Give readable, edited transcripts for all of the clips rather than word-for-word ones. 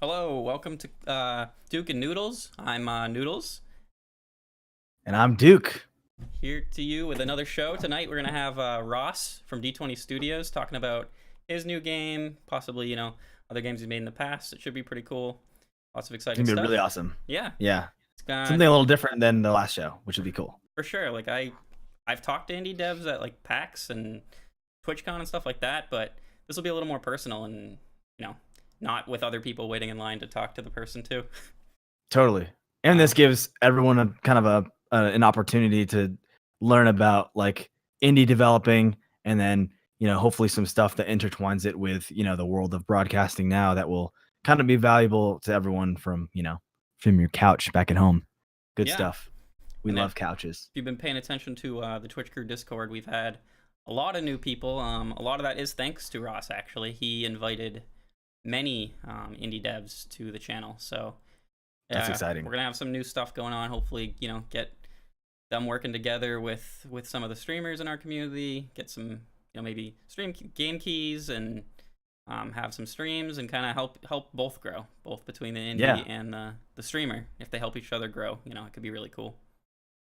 Hello, welcome to Duke and Noodles. I'm Noodles, And I'm Duke. here to you with another show. Tonight we're going to have Ross from D20 Studios talking about his new game, possibly, other games he's made in the past. It should be pretty cool. Lots of It's exciting gonna be really stuff. awesome. Yeah, Yeah. it's gonna, Something a little different than the last show, which would be cool. for sure. Like I've talked to indie devs at like PAX and TwitchCon and stuff like that, but this will be a little more personal and, you know, not with other people waiting in line to talk to the person too. Totally. And this Um, gives everyone a kind of an opportunity to learn about like indie developing, and then, hopefully some stuff that intertwines it with, the world of broadcasting now that will kind of be valuable to everyone from your couch back at home. Good yeah, stuff. We and love couches. if you've been paying attention to the Twitch Crew Discord, we've had a lot of new people. A lot of that is thanks to Ross, actually. He invited many indie devs to the channel. So That's exciting. we're going to have some new stuff going on. Hopefully, get them working together with some of the streamers in our community, get some, maybe stream game keys and have some streams and kind of help both grow, both between the indie Yeah. and the streamer. If they help each other grow, it could be really cool.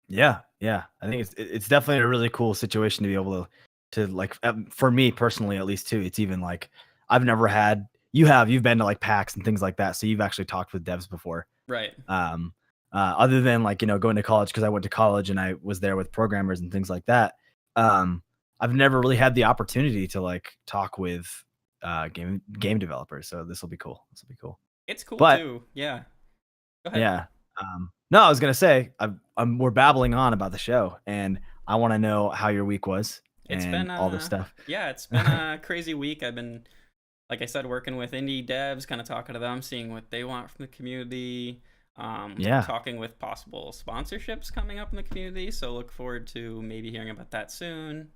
Yeah, yeah. I think it's definitely a really cool situation to be able to like for me personally at least too. It's even like I've never had you've been to like PAX and things like that, so you've actually talked with devs before. Right. Other than like going to college, because I went to college and I was there with programmers and things like that. I've never really had the opportunity to like talk with game developers, so this will be cool. It's cool But too. Yeah. Go ahead. yeah. No, I was gonna say we're babbling on about the show, and I want to know how your week was It's and been all this stuff. yeah, it's been a crazy week. I've been, like I said, working with indie devs, kind of talking to them, seeing what they want from the community. Yeah, Talking with possible sponsorships coming up in the community. So look forward to maybe hearing about that soon.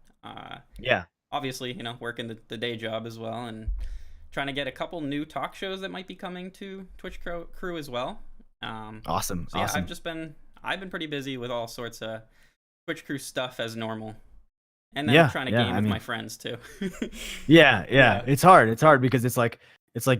yeah, Obviously, working the day job as well, and trying to get a couple new talk shows that might be coming to Twitch Crew as well. awesome, So yeah, awesome. I've been pretty busy with all sorts of Twitch Crew stuff as normal, and then Yeah, trying to yeah. game I with mean, my friends too. yeah, yeah. Yeah, It's hard. It's hard because it's like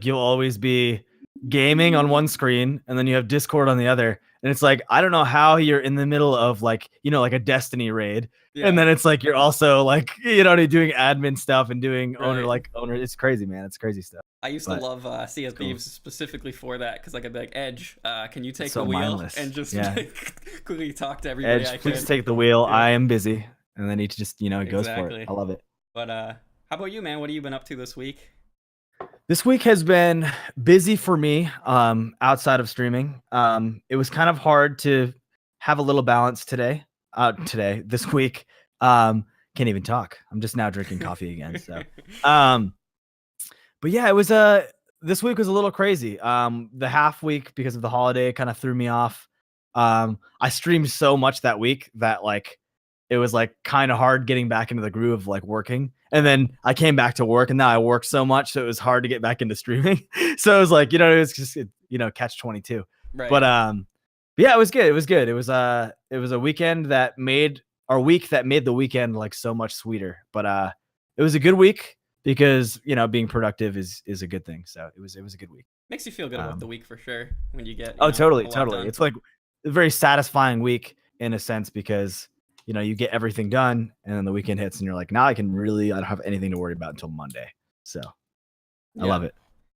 you'll always be gaming on one screen and then you have Discord on the other. And it's like I don't know how you're in the middle of like, like a Destiny raid. And yeah, then it's like you're also like, doing admin stuff and doing right. owner. It's crazy, man. It's crazy stuff. I used to But love it's CSB cool. specifically for that because like I'd be like, Edge, can you It's take the so wheel mindless. and just Yeah. quickly talk to everybody I Edge, please could. take the wheel. Yeah, I am busy. And then he just, goes for it. exactly. I love it. But how about you, man? What have you been up to this week? This week has been busy for me, outside of streaming. It was kind of hard to have a little balance this week. Can't even talk. I'm just now drinking coffee again. So, um, but yeah, it was this week was a little crazy. The half week because of the holiday kind of threw me off. I streamed so much that week that like it was like kind of hard getting back into the groove of like working. And then I came back to work and now I work so much. So it was hard to get back into streaming. So it was like, it was just, catch 22. Right. But yeah, it was good. It was good. It was a weekend that made our week that made the weekend like so much sweeter. But it was a good week because, being productive is a good thing. So it was a good week. Makes you feel good about the week for sure when you get Oh, a totally, lot totally. done. It's like a very satisfying week in a sense because you get everything done and then the weekend hits and you're like, now I don't have anything to worry about until Monday. So I Yeah, love it.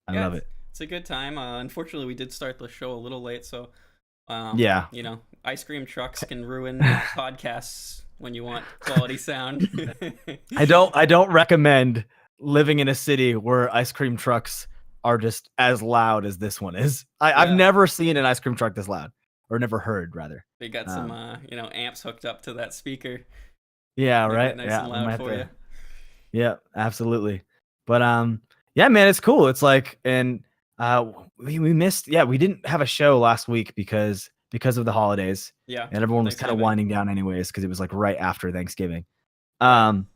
I yeah, love it. it's a good time. Unfortunately, we did start the show a little late, so Yeah. ice cream trucks can ruin podcasts when you want quality sound. I don't recommend living in a city where ice cream trucks are just as loud as this one is. I've Yeah, never seen an ice cream truck this loud, or never heard rather. they got some Um, amps hooked up to that speaker, yeah, make it right. nice Yeah, and we might loud have for you. to. Yeah, absolutely. But yeah, man, it's cool. It's like, and we missed. Yeah, we didn't have a show last week because of the holidays, Yeah, and everyone was kind of Thanksgiving. winding down anyways because it was like right after Thanksgiving. Right. Um,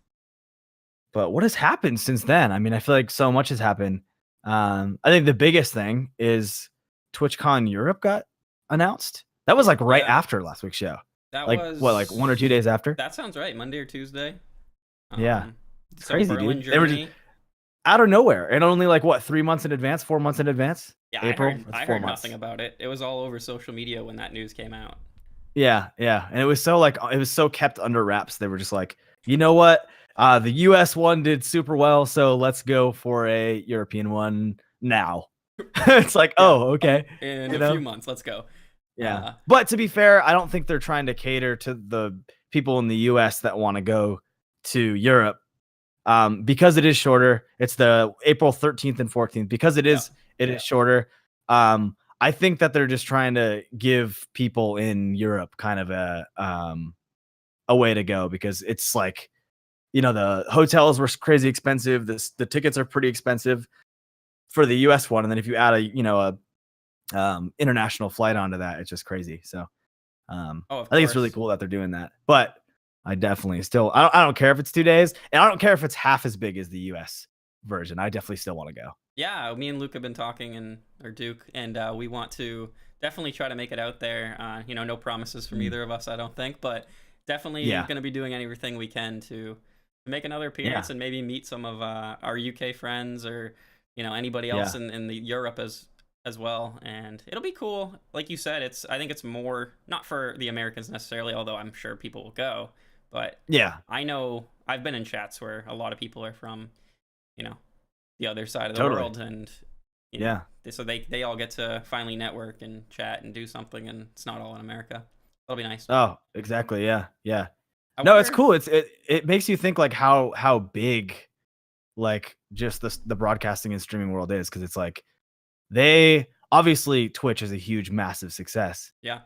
but what has happened since then? I mean, I feel like so much has happened. I think the biggest thing is TwitchCon Europe got announced. That was like right Yeah, after last week's show. that Like what, like 1 or 2 days after? that sounds right. Monday or Tuesday. Yeah, Um, it's so crazy, Berlin, dude. They were just Germany. out of nowhere, and only like what 3 months in advance, 4 months in advance. Yeah, April, that's I 4 heard nothing months. about it. It was all over social media when that news came out. Yeah, yeah, and it was so like it was so kept under wraps. They were just like, you know what? The U.S. one did super well, so let's go for a European one now. It's like, Yeah, oh, okay, in you a few know, months, let's go. yeah. But to be fair, I don't think they're trying to cater to the people in the U.S. that want to go to Europe, because it is shorter. It's the April 13th and 14th because Yeah, it is shorter. I think that they're just trying to give people in Europe kind of a way to go, because it's like, the hotels were crazy expensive. The tickets are pretty expensive for the US one. And then if you add a international flight onto that, it's just crazy. So oh, of I think it's really course. cool that they're doing that. But I definitely still, I don't care if it's 2 days, and I don't care if it's half as big as the US version. I definitely still want to go. Yeah, me and Luke have been talking, and or Duke, and we want to definitely try to make it out there. No promises from Mm. either of us, I don't think, but definitely Yeah. going to be doing everything we can to make another Yeah. appearance and maybe meet some of our UK friends, or anybody else Yeah. in the Europe as well. And it'll be cool. Like you said, I think it's more not for the Americans necessarily, although I'm sure people will go. But Yeah. I know I've been in chats where a lot of people are from, you know, the other side of the Totally. world, and you know Yeah. so they all get to finally network and chat and do something, and it's not all in America. That'll be nice. Oh, exactly. Yeah. Yeah. I No, it's wonder. cool. It makes you think like how big like just the broadcasting and streaming world is, because it's like they obviously Twitch is a huge, massive success, Yeah,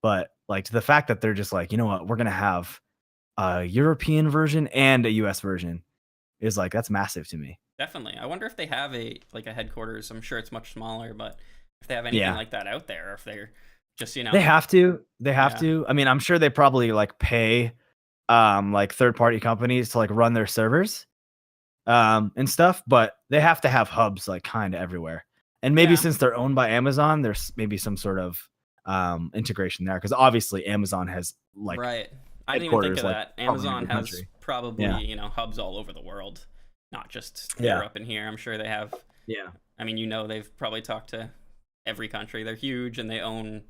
but like the fact that they're just like, you know what, we're gonna have a European version and a US version is like, that's massive to me. definitely. I wonder if they have a headquarters. I'm sure it's much smaller, but if they have anything Yeah. like that out there, or if they're just They have to. They have yeah, to. I mean, I'm sure they probably like pay like third party companies to like run their servers and stuff, but they have to have hubs like kind of everywhere. And maybe yeah, since they're owned by Amazon, there's maybe some sort of integration there, because obviously Amazon has like right. I didn't even think headquarters of like that. probably in Amazon every has country. probably Yeah. hubs all over the world, not just Yeah. Europe and here. I'm sure they have. Yeah. I mean, they've probably talked to every country. They're huge, and they own,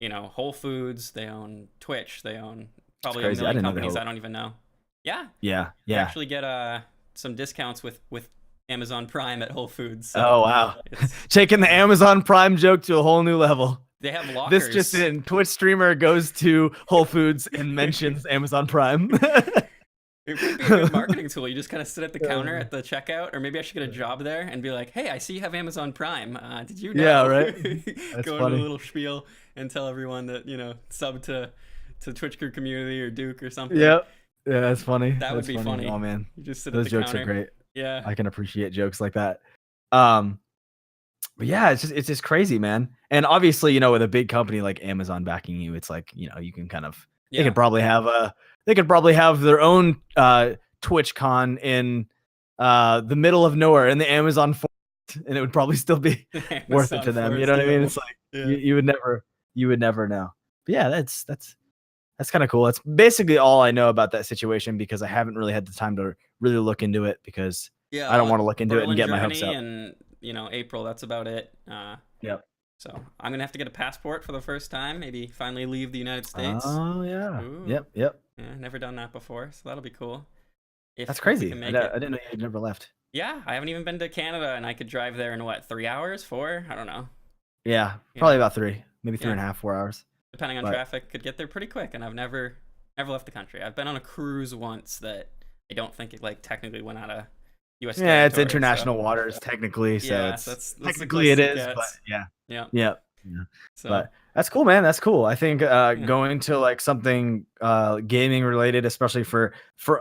Whole Foods. They own Twitch. They own It's probably a crazy. I million didn't know they companies were. I don't even know. Yeah, Yeah. you Yeah. actually get some discounts with Amazon Prime at Whole Foods. So Oh wow. it's Taking the Amazon Prime joke to a whole new level. they have This just lockers. in: Twitch streamer goes to Whole Foods and mentions Amazon Prime. It could be a good marketing tool. You just kind of sit at the counter at the checkout, or maybe I should get a job there and be like, "Hey, I see you have Amazon Prime. Did you Yeah, know?" right. That's Go into a funny. little spiel and tell everyone that sub to Twitch Crew Community or Duke or something. Yep. Yeah, that's funny. That would That's be funny. funny. Oh man, You just sit at those the jokes are counter. great. Yeah, I can appreciate jokes like that. Um, but yeah, it's just crazy, man. And obviously, with a big company like Amazon backing you, it's like, you can kind of they yeah. could probably have their own Twitch con in the middle of nowhere in the Amazon forest, and it would probably still be worth it Amazon to them. You Forest know what I mean? available. It's like Yeah, you would never know. But yeah, that's kind of cool. That's basically all I know about that situation, because I haven't really had the time to really look into it, because yeah. I don't want to look into it and Berlin, get my hopes Germany, up. and April. That's about it. Yep. So I'm gonna have to get a passport for the first time. Maybe finally leave the United States. Oh yeah. Ooh, Yep. Yep. yeah, never done that before, so that'll be cool. That's If we crazy. can I, make I it. didn't know you never left. Yeah, I haven't even been to Canada, and I could drive there in what, 3 hours, 4? I don't know. Yeah, Yeah, probably about three, maybe three yeah. and a half, 4 hours. Depending on But traffic, could get there pretty quick, and I've never left the country. I've been on a cruise once that I don't think it like technically went out of U.S. yeah, it's territory. So international waters technically, so yeah, it's that's the technically it closest it is, but gets. yeah. Yeah. Yep. Yeah. So But that's cool, man. That's cool. I think yeah, going to like something gaming related, especially for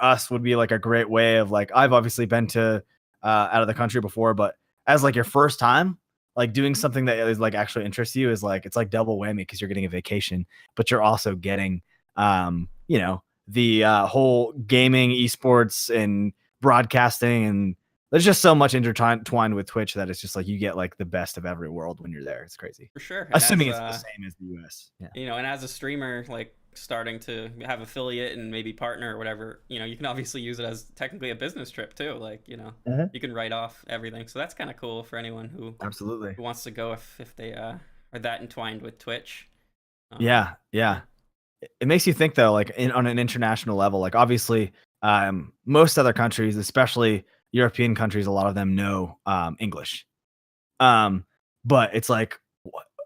us, would be like a great way of like, I've obviously been to out of the country before, but as like your first time, like doing something that is like actually interests you is like, it's like double whammy, because you're getting a vacation, but you're also getting the whole gaming, esports, and broadcasting, and there's just so much intertwined with Twitch that it's just like you get like the best of every world when you're there. It's crazy. for sure. And Assuming as it's the same as the US. Yeah. and as a streamer, like starting to have affiliate and maybe partner or whatever, you can obviously use it as technically a business trip too. Like, Mhm. you can write off everything. So that's kind of cool for anyone Absolutely. who wants to go if they are that entwined with Twitch. Yeah, Yeah. yeah. It makes you think though, like on an international level, like obviously, most other countries, especially European countries, a lot of them know English. Um, but it's like,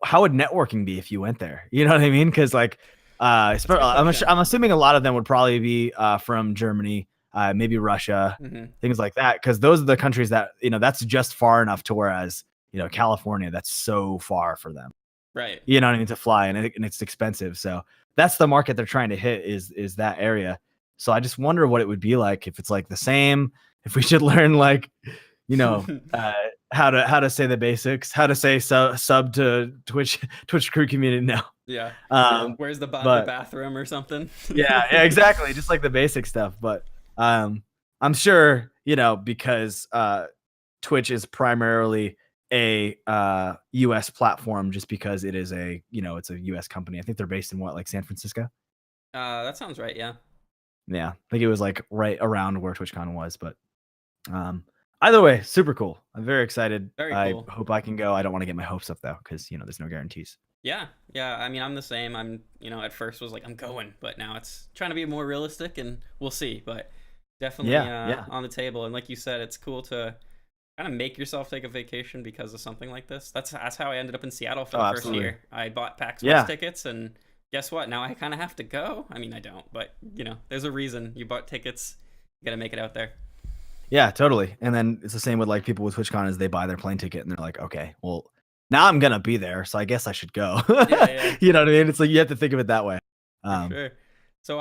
how would networking be if you went there? You know what I mean? Because like, That's a good question. I'm assuming a lot of them would probably be from Germany, maybe Russia, Hmm. things like that. Because those are the countries that that's just far enough to whereas California, that's so far for them. Right. You know what I mean, to fly, and it's expensive. So that's the market they're trying to hit is that area. So I just wonder what it would be like if it's like the same. If we should learn like you know uh, how to say the basics, how to say sub to Twitch crew community now. Yeah. Where's the But bathroom or something? yeah, exactly, just like the basic stuff. But I'm sure because Twitch is primarily a US platform just because it is it's a US company. I think they're based in like San Francisco. That sounds right. Yeah. Yeah, I think it was like right around where TwitchCon was, but either way, super cool. I'm very excited. Very I cool. hope I can go. I don't want to get my hopes up though, because there's no guarantees. Yeah, yeah. I mean, I'm the same. At first was like, I'm going, but now it's trying to be more realistic, and we'll see. But definitely Yeah, yeah. on the table. And like you said, it's cool to kind of make yourself take a vacation because of something like this. That's how I ended up in Seattle for Oh, the first absolutely. year. I bought PAX Yeah. West tickets, and guess what? Now I kind of have to go. I mean, I don't, but there's a reason you bought tickets. You got to make it out there. Yeah, totally. And then it's the same with like people with TwitchCon is they buy their plane ticket and they're like, okay, well, now I'm gonna be there, so I guess I should go. Yeah. You know what I mean? It's like you have to think of it that way. For sure. So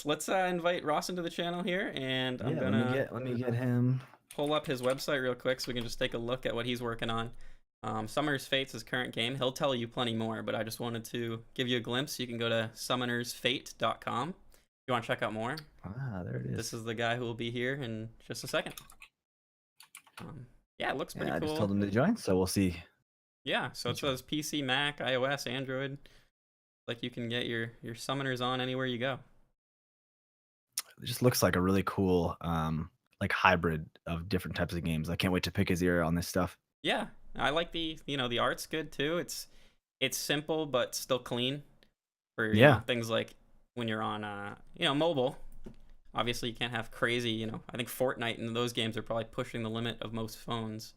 let's invite Ross into the channel here, and I'm gonna let me get him. pull up his website real quick so we can just take a look at what he's working on. Summoner's Fate's his current game. He'll tell you plenty more, but I just wanted to give you a glimpse. You can go to summonersfate.com. You want to check out more? Ah, there it is. This is the guy who will be here in just a second. Yeah, it looks pretty I cool. just told him to join, so we'll see. Yeah, so it says PC, Mac, iOS, Android. Like you can get your summoners on anywhere you go. It just looks like a really cool like hybrid of different types of games. I can't wait to pick his ear on this stuff. Yeah, I like the art's good too. It's simple but still clean for things like when you're on mobile. Obviously, you can't have crazy. I think Fortnite and those games are probably pushing the limit of most phones.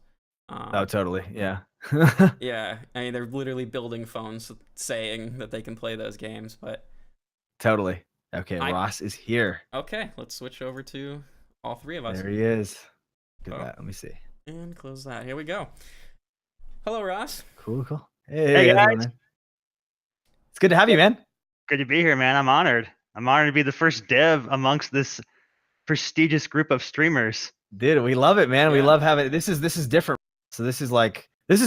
Oh, totally. Yeah. Yeah, I mean they're literally building phones saying that they can play those games, but totally. Okay, Ross is here. Okay, let's switch over to all three of us. There he is. Look at that. Let me see. And close that. Here we go. Hello, Ross. Cool. Hey guys. Man? It's good to have you, man. Good to be here, man. I'm honored. I'm honored to be the first dev amongst this prestigious group of streamers. Dude, we love it, man. Yeah. We love having this is different. So this is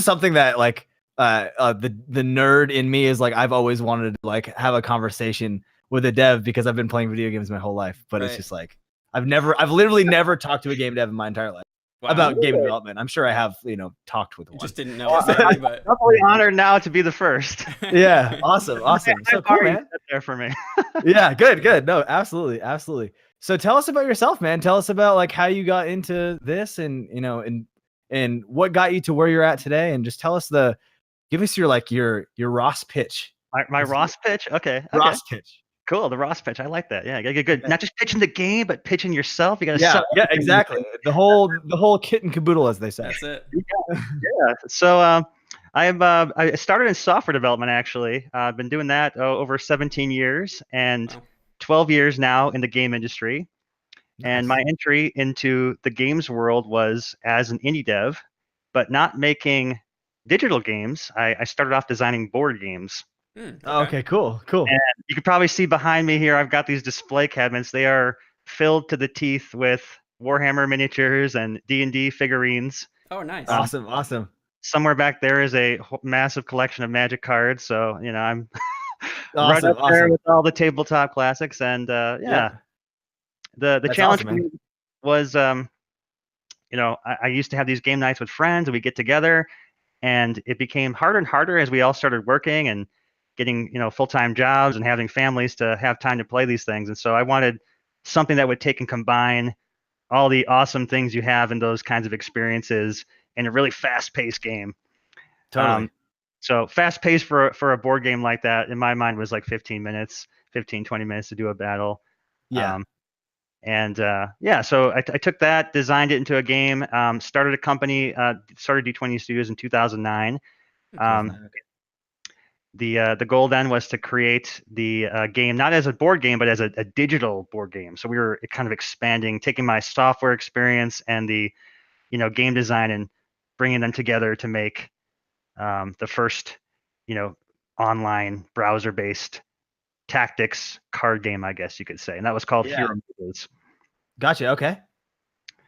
something that like the nerd in me is like I've always wanted to like have a conversation with a dev because I've been playing video games my whole life, but it's just like I've literally never talked to a game dev in my entire life about game development. I'm sure I have, talked with one. Just didn't know. I'm definitely honored now to be the first. Yeah, awesome. So cool, man. There for me. Yeah, good. No, absolutely. So tell us about yourself, man. Tell us about like how you got into this and and what got you to where you're at today, and just tell us give us your Ross pitch. My Ross pitch? Okay. Ross pitch. Cool, the Ross pitch. I like that. Yeah, good. Yeah. Not just pitching the game, but pitching yourself. You gotta yeah, exactly. The whole kit and caboodle, as they say. That's it. Yeah. So I started in software development actually. I've been doing that over 17 years and 12 years now in the game industry. Nice. And my entry into the games world was as an indie dev, but not making digital games. I started off designing board games. Okay, cool. And you can probably see behind me here, I've got these display cabinets. They are filled to the teeth with Warhammer miniatures and D&D figurines. Oh, nice. Awesome. Somewhere back there is a massive collection of Magic cards. So, I'm right up there with all the tabletop classics. And the challenge was, I used to have these game nights with friends and we get together, and it became harder and harder as we all started working and getting full-time jobs and having families to have time to play these things. And so I wanted something that would take and combine all the awesome things you have in those kinds of experiences in a really fast-paced game. Totally. So fast-paced for a board game like that, in my mind, was like 15 minutes, 15, 20 minutes to do a battle. Yeah. So I took that, designed it into a game, started a company, started D20 Studios in 2009. The goal then was to create the game not as a board game, but as a digital board game. So we were kind of expanding, taking my software experience and the game design and bringing them together to make the first online browser-based tactics card game, I guess you could say, and that was called Hero Noodles. Gotcha. Okay.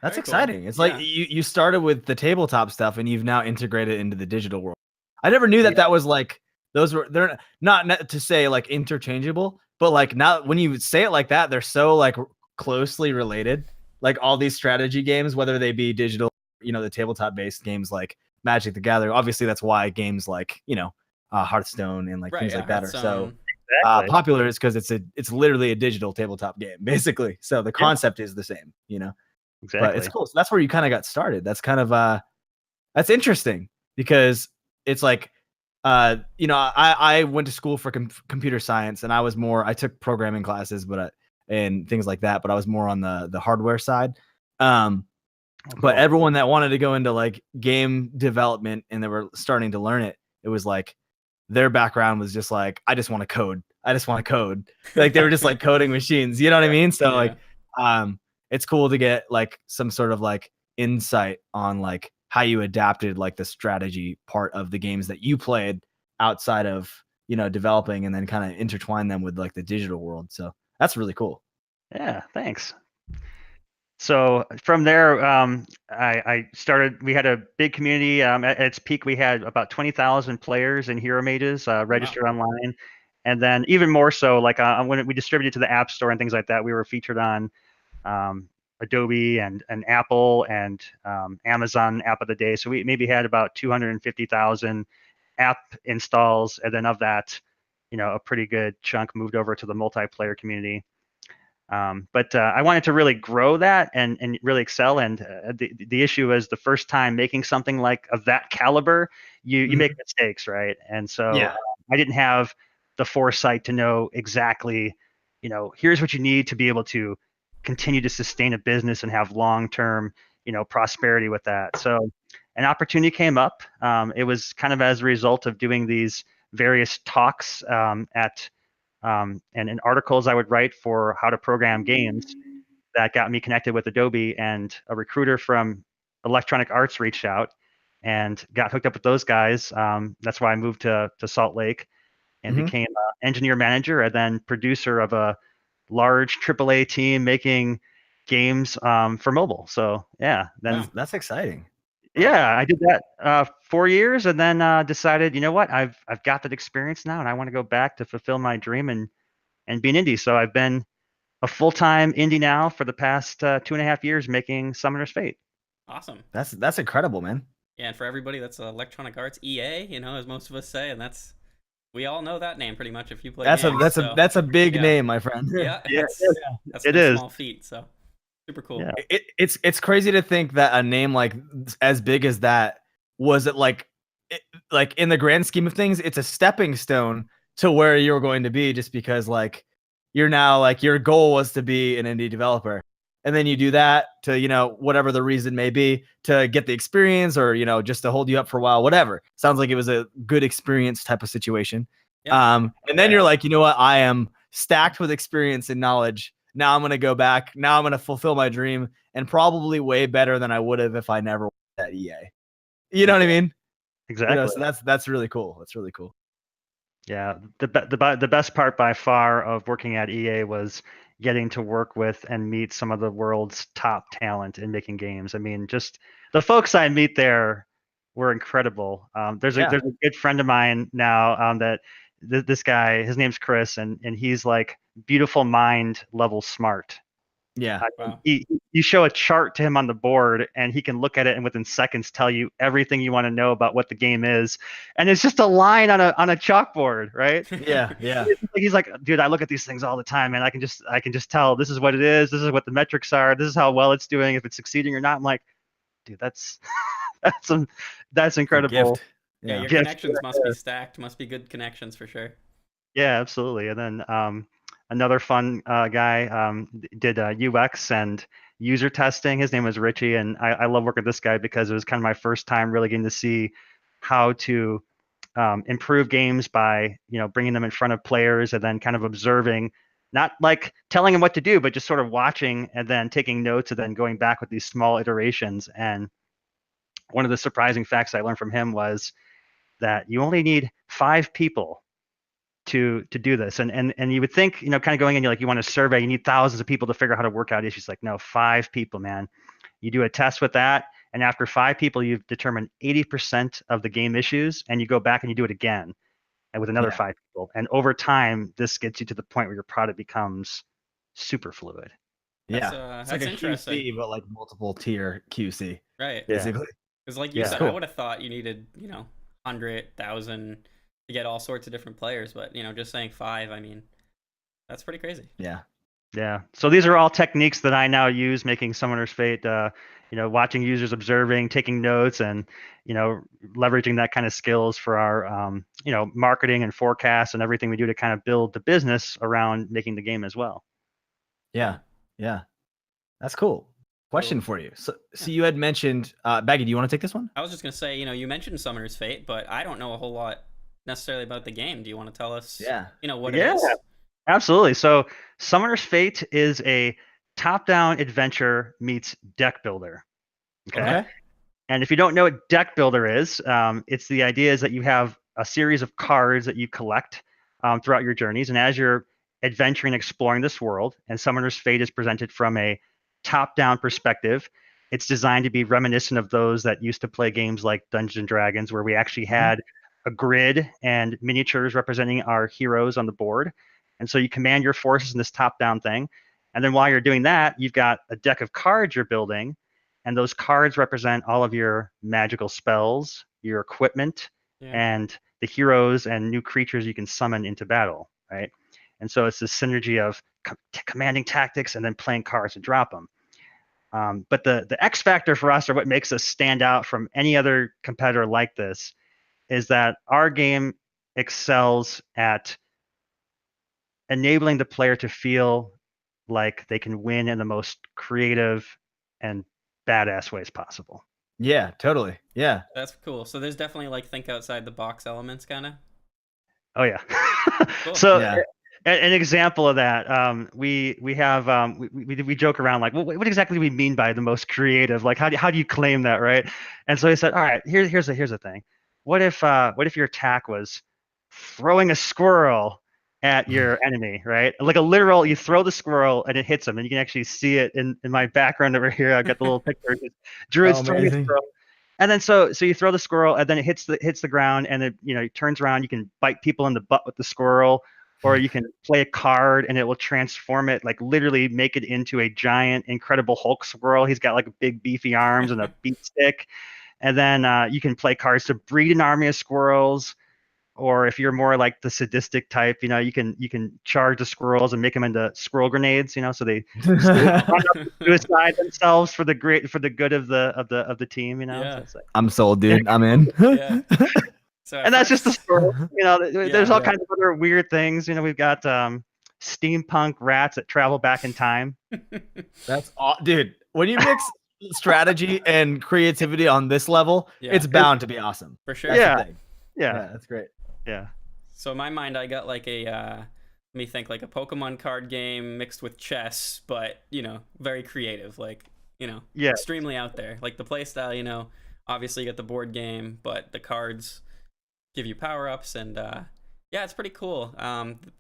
That's Very exciting. cool. It's like you started with the tabletop stuff and you've now integrated into the digital world. I never knew that was like they're not to say like interchangeable, but like now when you say it like that, they're so like closely related. Like all these strategy games, whether they be digital, the tabletop based games like Magic the Gathering. Obviously, that's why games like Hearthstone and like things like that are so popular. Is because it's literally a digital tabletop game, basically. So the concept is the same, Exactly. But it's cool. So that's where you kind of got started. That's kind of that's interesting because it's like I went to school for computer science and I took programming classes, and things like that, but I was more on the hardware side. But everyone that wanted to go into like game development and they were starting to learn it, it was like their background was just like, I just want to code. Like they were just like coding machines. You know what I mean? So like, it's cool to get like some sort of like insight on like how you adapted like the strategy part of the games that you played outside of, developing and then kind of intertwine them with like the digital world. So that's really cool. Yeah, thanks. So from there, I started. We had a big community. At its peak, we had about 20,000 players in Hero Mages registered online, and then even more so, like when we distributed to the App Store and things like that, we were featured on Adobe and Apple and Amazon App of the Day. So we maybe had about 250,000 app installs, and then of that, a pretty good chunk moved over to the multiplayer community. But I wanted to really grow that and really excel. And the issue is the first time making something like of that caliber, you make mistakes, right? And so I didn't have the foresight to know exactly, here's what you need to be able to continue to sustain a business and have long-term, prosperity with that. So an opportunity came up. It was kind of as a result of doing these various talks and in articles I would write for how to program games that got me connected with Adobe, and a recruiter from Electronic Arts reached out and got hooked up with those guys. That's why I moved to Salt Lake and became engineer manager and then producer of a large AAA team making games for mobile. So yeah, then that's exciting. Yeah, I did that 4 years and then decided, you know what, I've got that experience now and I want to go back to fulfill my dream and be an indie. So I've been a full-time indie now for the past 2.5 years making Summoner's Fate. Awesome. That's incredible, man. Yeah, and for everybody, that's Electronic Arts, EA, as most of us say, and we all know that name pretty much if you play games. That's a big name, my friend. Yeah, that's it no is. small feat. So super cool. Yeah. It's crazy to think that a name like as big as that was it like in the grand scheme of things, it's a stepping stone to where you're going to be, just because like you're now like your goal was to be an indie developer, and then you do that to whatever the reason may be, to get the experience or just to hold you up for a while, whatever. Sounds like it was a good experience type of situation. And then you're like, what, I am stacked with experience and knowledge. Now I'm going to go back. Now I'm going to fulfill my dream, and probably way better than I would have if I never worked at EA. You know what I mean? Exactly. So that's really cool. That's really cool. Yeah, the best part by far of working at EA was getting to work with and meet some of the world's top talent in making games. I mean, just the folks I meet there were incredible. There's a good friend of mine now that this guy, his name's Chris, and he's like beautiful mind level smart. Yeah. Wow. You show a chart to him on the board, and he can look at it and within seconds tell you everything you want to know about what the game is. And it's just a line on a chalkboard, right? Yeah. Yeah. He's like, dude, I look at these things all the time, and I can just tell this is what it is. This is what the metrics are. This is how well it's doing. If it's succeeding or not. I'm like, dude, that's that's It's a incredible. gift. Yeah, Yeah. your Gift. connections must be stacked. Must be good connections for sure. Yeah, absolutely. And then another fun guy did UX and user testing. His name was Richie, and I love working with this guy because it was kind of my first time really getting to see how to improve games by bringing them in front of players and then kind of observing, not like telling them what to do, but just sort of watching and then taking notes and then going back with these small iterations. And one of the surprising facts I learned from him was that you only need 5 people to do this. And you would think, kind of going in, you're like, you want to survey, you need thousands of people to figure out how to work out issues. Like, no, 5 people, man. You do a test with that, and after 5 people, you've determined 80% of the game issues, and you go back and you do it again, and with another Yeah. 5 people. And over time, this gets you to the point where your product becomes super fluid. Yeah. That's It's like a interesting. QC, but like multiple tier QC, Right. Yeah. basically. Because like you Yeah. said, Cool. I would have thought you needed 100,000 to get all sorts of different players, but just saying 5, I mean, that's pretty crazy. Yeah. Yeah. So these are all techniques that I now use making Summoner's Fate, watching users, observing, taking notes, and, leveraging that kind of skills for our, marketing and forecast and everything we do to kind of build the business around making the game as well. Yeah. Yeah. That's cool. Question Cool. for you. So you had mentioned, Baggy, do you want to take this one? I was just going to say, you mentioned Summoner's Fate, but I don't know a whole lot necessarily about the game. Do you want to tell us, Yeah. what it Yeah. is? Absolutely. So Summoner's Fate is a top-down adventure meets deck builder. Okay. And if you don't know what deck builder is, it's the idea is that you have a series of cards that you collect throughout your journeys. And as you're adventuring, exploring this world, and Summoner's Fate is presented from a top-down perspective, it's designed to be reminiscent of those that used to play games like Dungeons and Dragons, where we actually had a grid and miniatures representing our heroes on the board. And so you command your forces in this top-down thing. And then while you're doing that, you've got a deck of cards you're building, and those cards represent all of your magical spells, your equipment, Yeah. and the heroes and new creatures you can summon into battle, right? And so it's this synergy of commanding tactics and then playing cards to drop them. But the X factor for us, or what makes us stand out from any other competitor like this, is that our game excels at enabling the player to feel like they can win in the most creative and badass ways possible. Yeah, totally. Yeah. That's cool. So there's definitely like think outside the box elements, kind of. Oh yeah. Cool. So Yeah. an example of that, we have we joke around like, what exactly do we mean by the most creative? Like how do you claim that, right? And so he said, all right, here's the thing. What if your attack was throwing a squirrel at your enemy, right? Like a literal, you throw the squirrel and it hits them, and you can actually see it in my background over here. I've got the little picture. Druid's throwing a Amazing. squirrel. And then so you throw the squirrel, and then it hits the ground, and it turns around. You can bite people in the butt with the squirrel, or you can play a card, and it will transform it, like literally make it into a giant, Incredible Hulk squirrel. He's got like big beefy arms and a beat stick. And then you can play cards to breed an army of squirrels. Or if you're more like the sadistic type, you can charge the squirrels and make them into squirrel grenades. So they run up to suicide themselves for the good of the team. Yeah. So it's like, I'm sold, dude. I'm in. Yeah. So and that's just the story. There's all Yeah. kinds of other weird things. We've got steampunk rats that travel back in time. That's dude. When you mix strategy and creativity on this level, Yeah. it's bound to be awesome. For sure. That's Yeah. the thing. Yeah. That's great. Yeah. So in my mind, I got like a let me think, like a Pokemon card game mixed with chess, but very creative, like Yeah. extremely out there. Like the play style, obviously you get the board game, but the cards give you power ups, and yeah, it's pretty cool.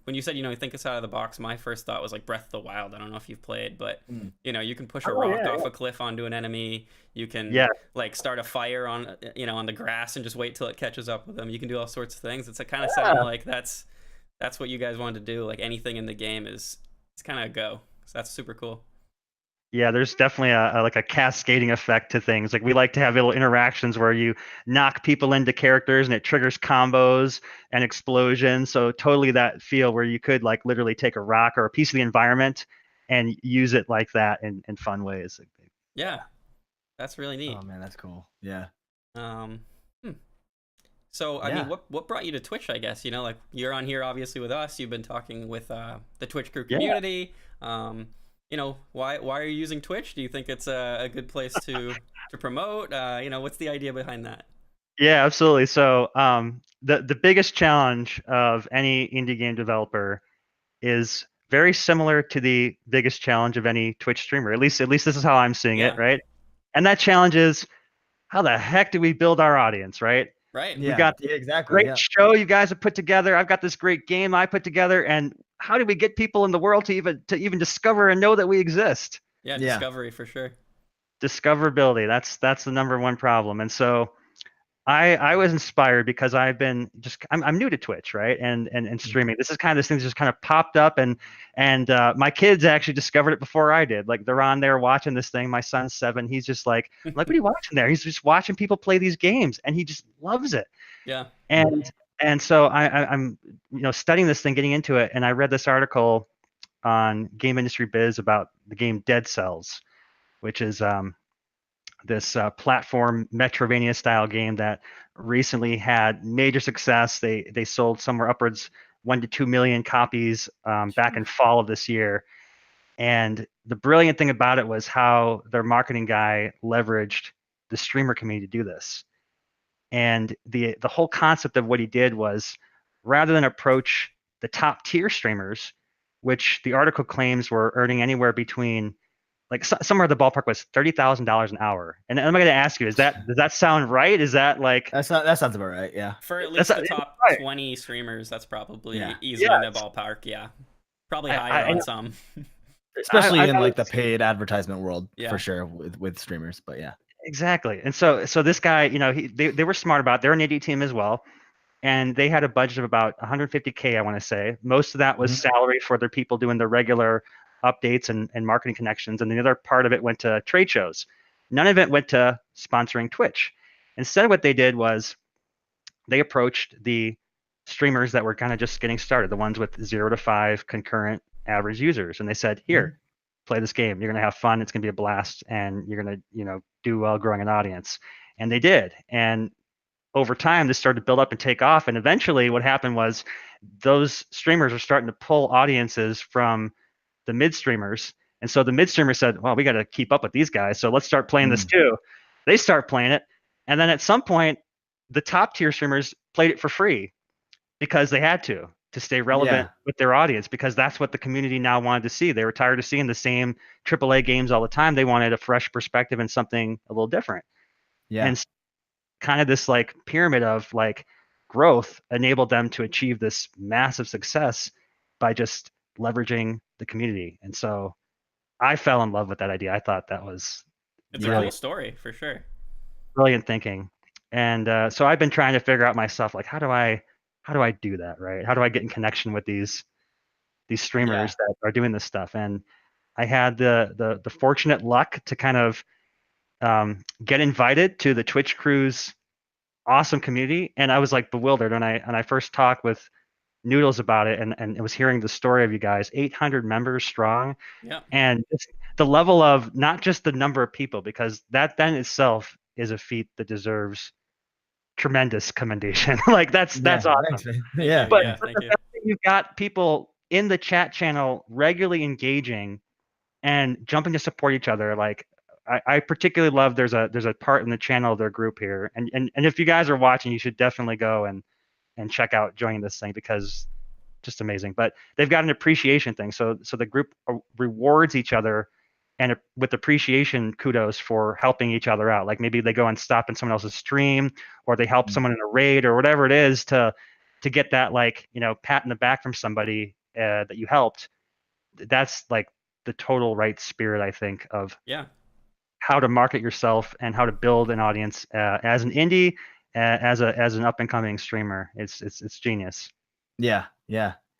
When you said think outside of the box, my first thought was like Breath of the Wild. I don't know if you've played, but you can push a rock off a cliff onto an enemy. You can like start a fire on on the grass and just wait till it catches up with them. You can do all sorts of things. It's kind of sound like that's what you guys wanted to do. Like anything in the game is it's kind of a go. So that's super cool. Yeah, there's definitely like a cascading effect to things. Like we like to have little interactions where you knock people into characters and it triggers combos and explosions. So totally that feel where you could like literally take a rock or a piece of the environment and use it like that in fun ways. Yeah, that's really neat. Oh man, that's cool. Yeah. Um, hmm. So, I mean, Yeah. what brought you to Twitch? I guess like you're on here obviously with us. You've been talking with the Twitch crew Yeah. community. Why are you using Twitch? Do you think it's a good place to promote? What's the idea behind that? Yeah, absolutely. So the biggest challenge of any indie game developer is very similar to the biggest challenge of any Twitch streamer. At least this is how I'm seeing it, Yeah, right? And that challenge is how the heck do we build our audience, right? right. We Yeah. got Yeah, exactly. great Yeah. show you guys have put together. I've got this great game I put together, and how do we get people in the world to even discover and know that we exist? Yeah, Yeah. discovery for sure. Discoverability. That's the number one problem. And so I was inspired because I'm new to Twitch, right? And streaming. This is kind of this thing that just kind of popped up and my kids actually discovered it before I did. Like they're on there watching this thing. My son's 7. He's just like, what are you watching there? He's just watching people play these games and he just loves it. Yeah. And so I'm studying this thing, getting into it, and I read this article on Game Industry Biz about the game Dead Cells, which is this platform Metrovania style game that recently had major success. They sold somewhere upwards 1 to 2 million copies back in fall of this year. And the brilliant thing about it was how their marketing guy leveraged the streamer community to do this. And the whole concept of what he did was rather than approach the top tier streamers, which the article claims were earning anywhere between like somewhere the ballpark was $30,000 an hour. And I'm going to ask you, does that sound right? Is that like That sounds about right. Yeah. For at that's least the top right? 20 streamers, that's probably Yeah. easily in the Yes. ballpark. Yeah, probably I, higher I, on some. Especially I in like the was- paid advertisement world Yeah. for sure with streamers. But yeah. exactly. And so this guy, they were smart about it. They're an indie team as well. And they had a budget of about 150K, I want to say. Most of that was salary for their people doing the regular updates and marketing connections. And the other part of it went to trade shows. None of it went to sponsoring Twitch. Instead, what they did was they approached the streamers that were kind of just getting started, the ones with 0 to 5 concurrent average users. And they said, here, play this game. You're going to have fun. It's going to be a blast. And you're going to, do well growing an audience. And they did. And over time, this started to build up and take off. And eventually, what happened was those streamers were starting to pull audiences from the mid streamers. And so the mid streamers said, well, we got to keep up with these guys. So let's start playing this too. They start playing it. And then at some point, the top tier streamers played it for free because they had to stay relevant with their audience, because that's what the community now wanted to see. They were tired of seeing the same AAA games all the time. They wanted a fresh perspective and something a little different. Yeah. And kind of this like pyramid of like growth enabled them to achieve this massive success by just leveraging the community. And so I fell in love with that idea. I thought that was It's a cool story for sure. brilliant thinking. And so I've been trying to figure out myself, like, how do I do that, right? How do I get in connection with these streamers that are doing this stuff? And I had the fortunate luck to kind of get invited to the Twitch crew's awesome community, and I was like bewildered when I first talked with Noodles about it, and I was hearing the story of you guys, 800 members strong, and the level of not just the number of people, because that then itself is a feat that deserves tremendous commendation. Like that's awesome. Thanks, yeah. But Thank you. you've got people in the chat channel regularly engaging and jumping to support each other. Like I particularly love there's a part in the channel of their group here, and if you guys are watching, you should definitely go and check out joining this thing, because just amazing. But they've got an appreciation thing, so the group rewards each other and with appreciation kudos for helping each other out. Like maybe they go and stop in someone else's stream, or they help someone in a raid or whatever it is to get that, like, pat in the back from somebody that you helped. That's like the total right spirit, I think, of how to market yourself and how to build an audience as an indie, as an up and coming streamer. It's genius. Yeah.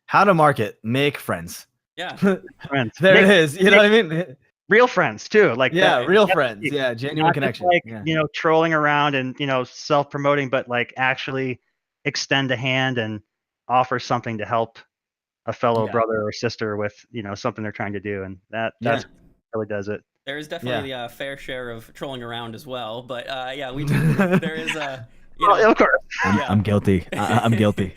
How to market, make friends. Yeah. Friends. There it is. You know what I mean? real friends too. Like Yeah, that, real that's friends. key. Yeah, genuine Not just connection. like, Yeah. trolling around and, self-promoting, but like actually extend a hand and offer something to help a fellow Yeah. brother or sister with, something they're trying to do. And Yeah. that's really does it. There is definitely a fair share of trolling around as well, but yeah, we do. Yeah. There is a, Well, of course. I'm guilty. I'm guilty.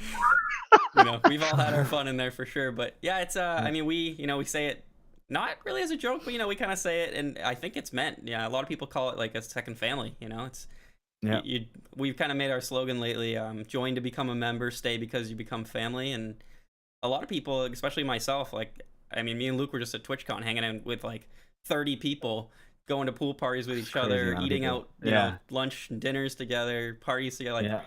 We've all had our fun in there for sure, but yeah, it's I mean, we say it not really as a joke, but we kind of say it, and I think it's meant. Yeah, a lot of people call it like a second family. It's Yeah. we've kind of made our slogan lately: join to become a member, stay because you become family. And a lot of people, especially myself, like I mean, me and Luke were just at TwitchCon hanging out with like 30 people, going to pool parties with each other, eating out, lunch and dinners together, parties together. Like, Yeah.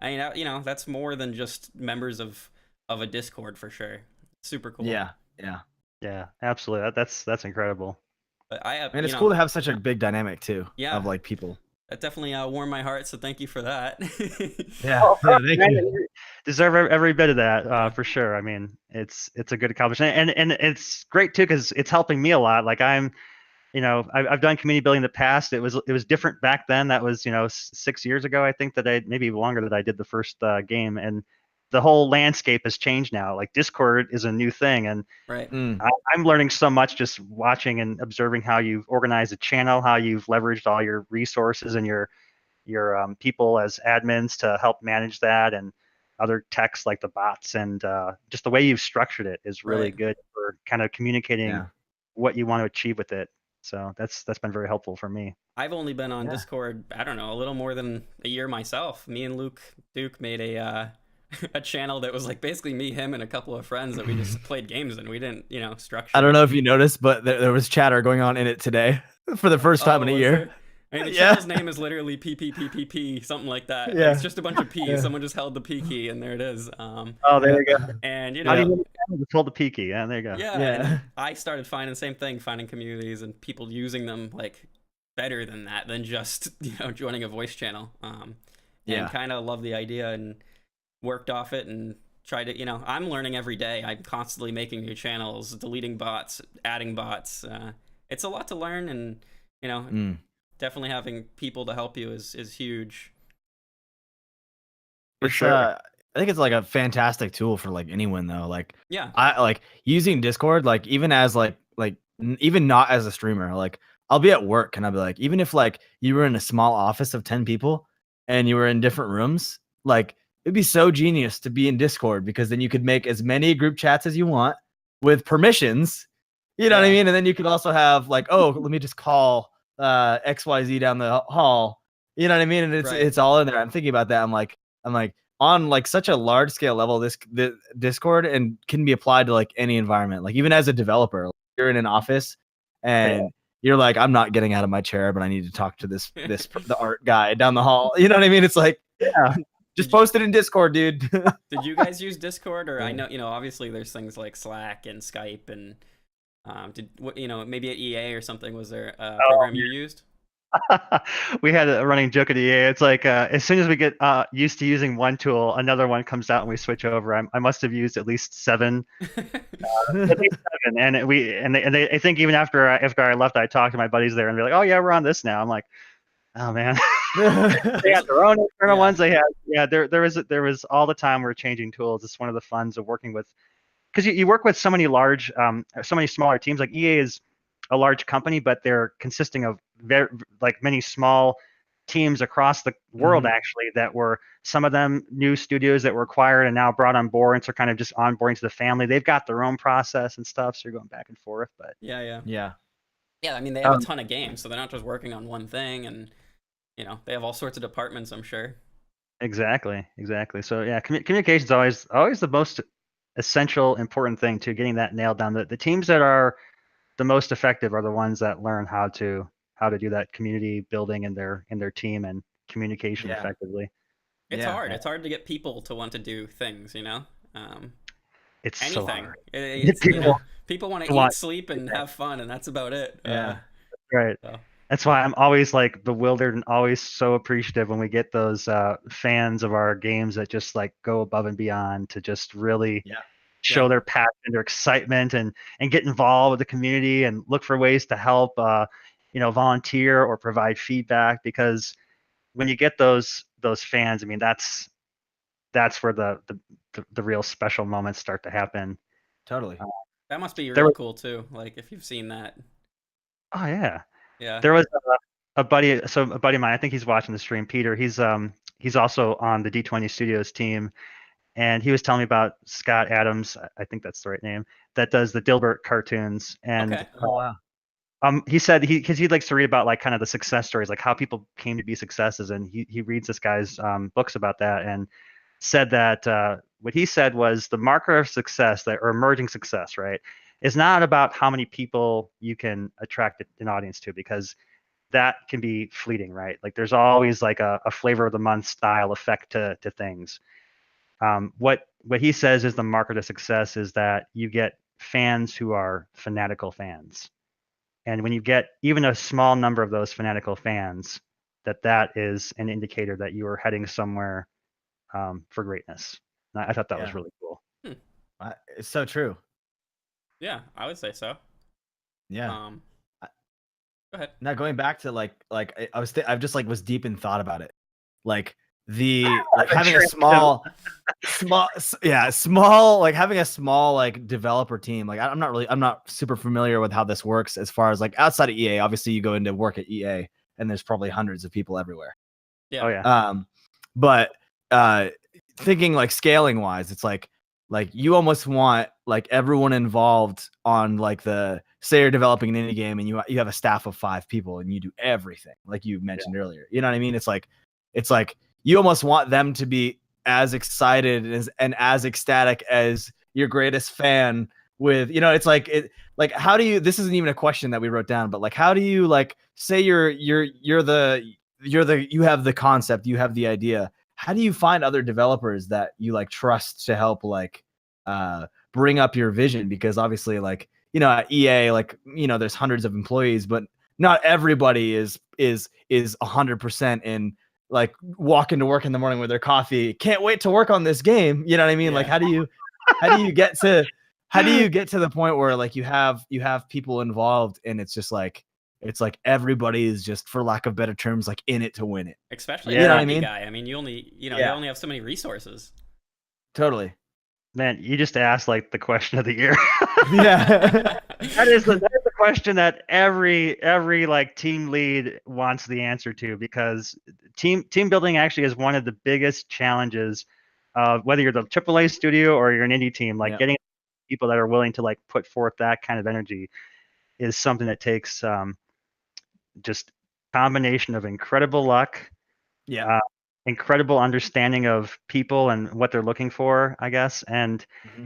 I mean, that's more than just members of a Discord for sure. Super cool. Yeah. Yeah. Yeah, absolutely. That's incredible. But I have, And it's cool to have such a big dynamic too. Yeah. Of like people. That definitely warmed my heart. So thank you for that. Yeah. Oh, Thank man, you. you deserve every bit of that, for sure. I mean, it's a good accomplishment, and it's great too because it's helping me a lot. Like I've done community building in the past. It was different back then. That was 6 years ago, I think, that I maybe longer, that I did the first game, and the whole landscape has changed now. Like Discord is a new thing, and Right. I'm learning so much just watching and observing how you've organized a channel, how you've leveraged all your resources and your people as admins to help manage that, and other techs like the bots, and just the way you've structured it is really Right. good for kind of communicating Yeah. what you want to achieve with it. So that's been very helpful for me. I've only been on Yeah. Discord, I don't know, a little more than a year myself. Me and Luke Duke made a a channel that was like basically me, him, and a couple of friends that we just played games in. We didn't, structure. I don't know if you noticed, but there was chatter going on in it today for the first time in a was year. there? I mean, the channel's name is literally PPPPP, something like that. Yeah. It's just a bunch of P. Someone just held the P key, and there it is. Oh, there you go. And How do you just hold the P key? Yeah, there you go. Yeah. And I started finding the same thing, finding communities and people using them like better than that, than just joining a voice channel. And kind of love the idea and worked off it and tried to. I'm learning every day. I'm constantly making new channels, deleting bots, adding bots. It's a lot to learn, and definitely having people to help you is huge. For sure. I think it's like a fantastic tool for like anyone though. Like, Yeah. I like using Discord, like even as even not as a streamer, like I'll be at work and I'll be like, even if like you were in a small office of 10 people and you were in different rooms, like it'd be so genius to be in Discord, because then you could make as many group chats as you want with permissions. You know what I mean? And then you could also have like, oh, let me just call XYZ down the hall. You know what I mean? And it's all in there. I'm thinking about that. I'm like on like such a large scale level, the Discord and can be applied to like any environment. Like even as a developer, like, you're in an office and you're like, I'm not getting out of my chair, but I need to talk to the art guy down the hall. You know what I mean? It's like, just post it in Discord, dude. Did you guys use Discord? Or I know, obviously there's things like Slack and Skype, and maybe at EA or something, was there a program you used? We had a running joke at EA. It's like as soon as we get used to using one tool, another one comes out and we switch over. I must have used at least seven, and I think even after I left, I talked to my buddies there, and they're like, "Oh yeah, we're on this now." I'm like, "Oh man." They had their own internal ones. They had there was all the time we're changing tools. It's one of the funs of working with, because you work with so many so many smaller teams. Like EA is a large company, but they're consisting of many small teams across the world, actually, that were, some of them new studios that were acquired and now brought on board, and so kind of just onboarding to the family. They've got their own process and stuff, so you're going back and forth. But yeah. I mean, they have a ton of games, so they're not just working on one thing, and they have all sorts of departments, I'm sure. Exactly. So yeah, communication is always the most essential, important thing to getting that nailed down. The teams that are the most effective are the ones that learn how to do that community building in their team and communication effectively. It's hard. It's hard to get people to want to do things, It's anything. so hard. It's, people want to eat, sleep, and have fun, and that's about it. Right. So. That's why I'm always like bewildered and always so appreciative when we get those fans of our games that just like go above and beyond to just really show their passion, their excitement, and get involved with the community and look for ways to help, volunteer or provide feedback. Because when you get those fans, I mean, that's where the real special moments start to happen. Totally. That must be really cool too. Like if you've seen that. Oh yeah. Yeah. There was a buddy of mine. I think he's watching the stream. Peter. He's also on the D20 Studios team, and he was telling me about Scott Adams. I think that's the right name. That does the Dilbert cartoons. And Okay. Oh wow. he said because he likes to read about like kind of the success stories, like how people came to be successes, and he reads this guy's books about that, and said that what he said was the marker of success, that or emerging success, right, is not about how many people you can attract an audience to, because that can be fleeting, right? Like there's always like a flavor of the month style effect to things. What he says is the marker to success is that you get fans who are fanatical fans. And when you get even a small number of those fanatical fans, that is an indicator that you are heading somewhere for greatness. And I thought that was really cool. It's so true. Yeah, I would say so. Yeah. Go ahead. Now going back to I've just like was deep in thought about it. Like having a small like having a small like developer team. Like I'm not super familiar with how this works as far as like outside of EA. Obviously you go into work at EA and there's probably hundreds of people everywhere. Yeah. Oh yeah. But thinking like scaling wise, it's like you almost want like everyone involved on like say you're developing an indie game and you have a staff of 5 people and you do everything like you mentioned earlier. You know what I mean? It's like you almost want them to be as excited and as ecstatic as your greatest fan with, it's like how do you, this isn't even a question that we wrote down, but like how do you like say you have the concept, you have the idea. How do you find other developers that you like trust to help like bring up your vision? Because obviously like, at EA, like, there's hundreds of employees, but not everybody is 100% in like walk into work in the morning with their coffee. Can't wait to work on this game. You know what I mean? Yeah. Like how do you get to the point where like you have people involved and it's just like, everybody is just, for lack of better terms, like in it to win it. Especially you know what I mean? Guy. I mean, you only have so many resources. Totally. Man, you just asked like the question of the year. Yeah. that is the question that every like team lead wants the answer to, because team building actually is one of the biggest challenges of whether you're the AAA studio or you're an indie team. Like getting people that are willing to like put forth that kind of energy is something that takes just combination of incredible luck, incredible understanding of people and what they're looking for, I guess. And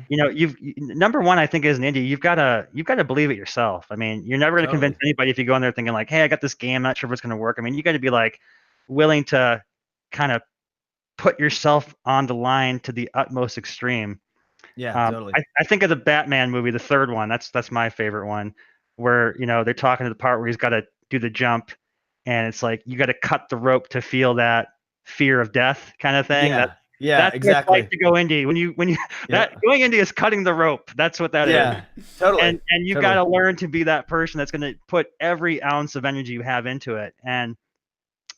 you've number one, I think, as an indie, you've got to believe it yourself. I mean, you're never going to convince anybody if you go in there thinking like, hey, I got this game, I'm not sure if it's going to work. I mean, you got to be like willing to kind of put yourself on the line to the utmost extreme. Yeah, totally. I think of the Batman movie, the third one. That's my favorite one, where they're talking to the part where he's got to do the jump, and it's like you got to cut the rope to feel that fear of death kind of thing. That's exactly. what it's like to go indie. When you that going indie is cutting the rope. That's what that is. Yeah, totally. And you got to learn to be that person that's going to put every ounce of energy you have into it. And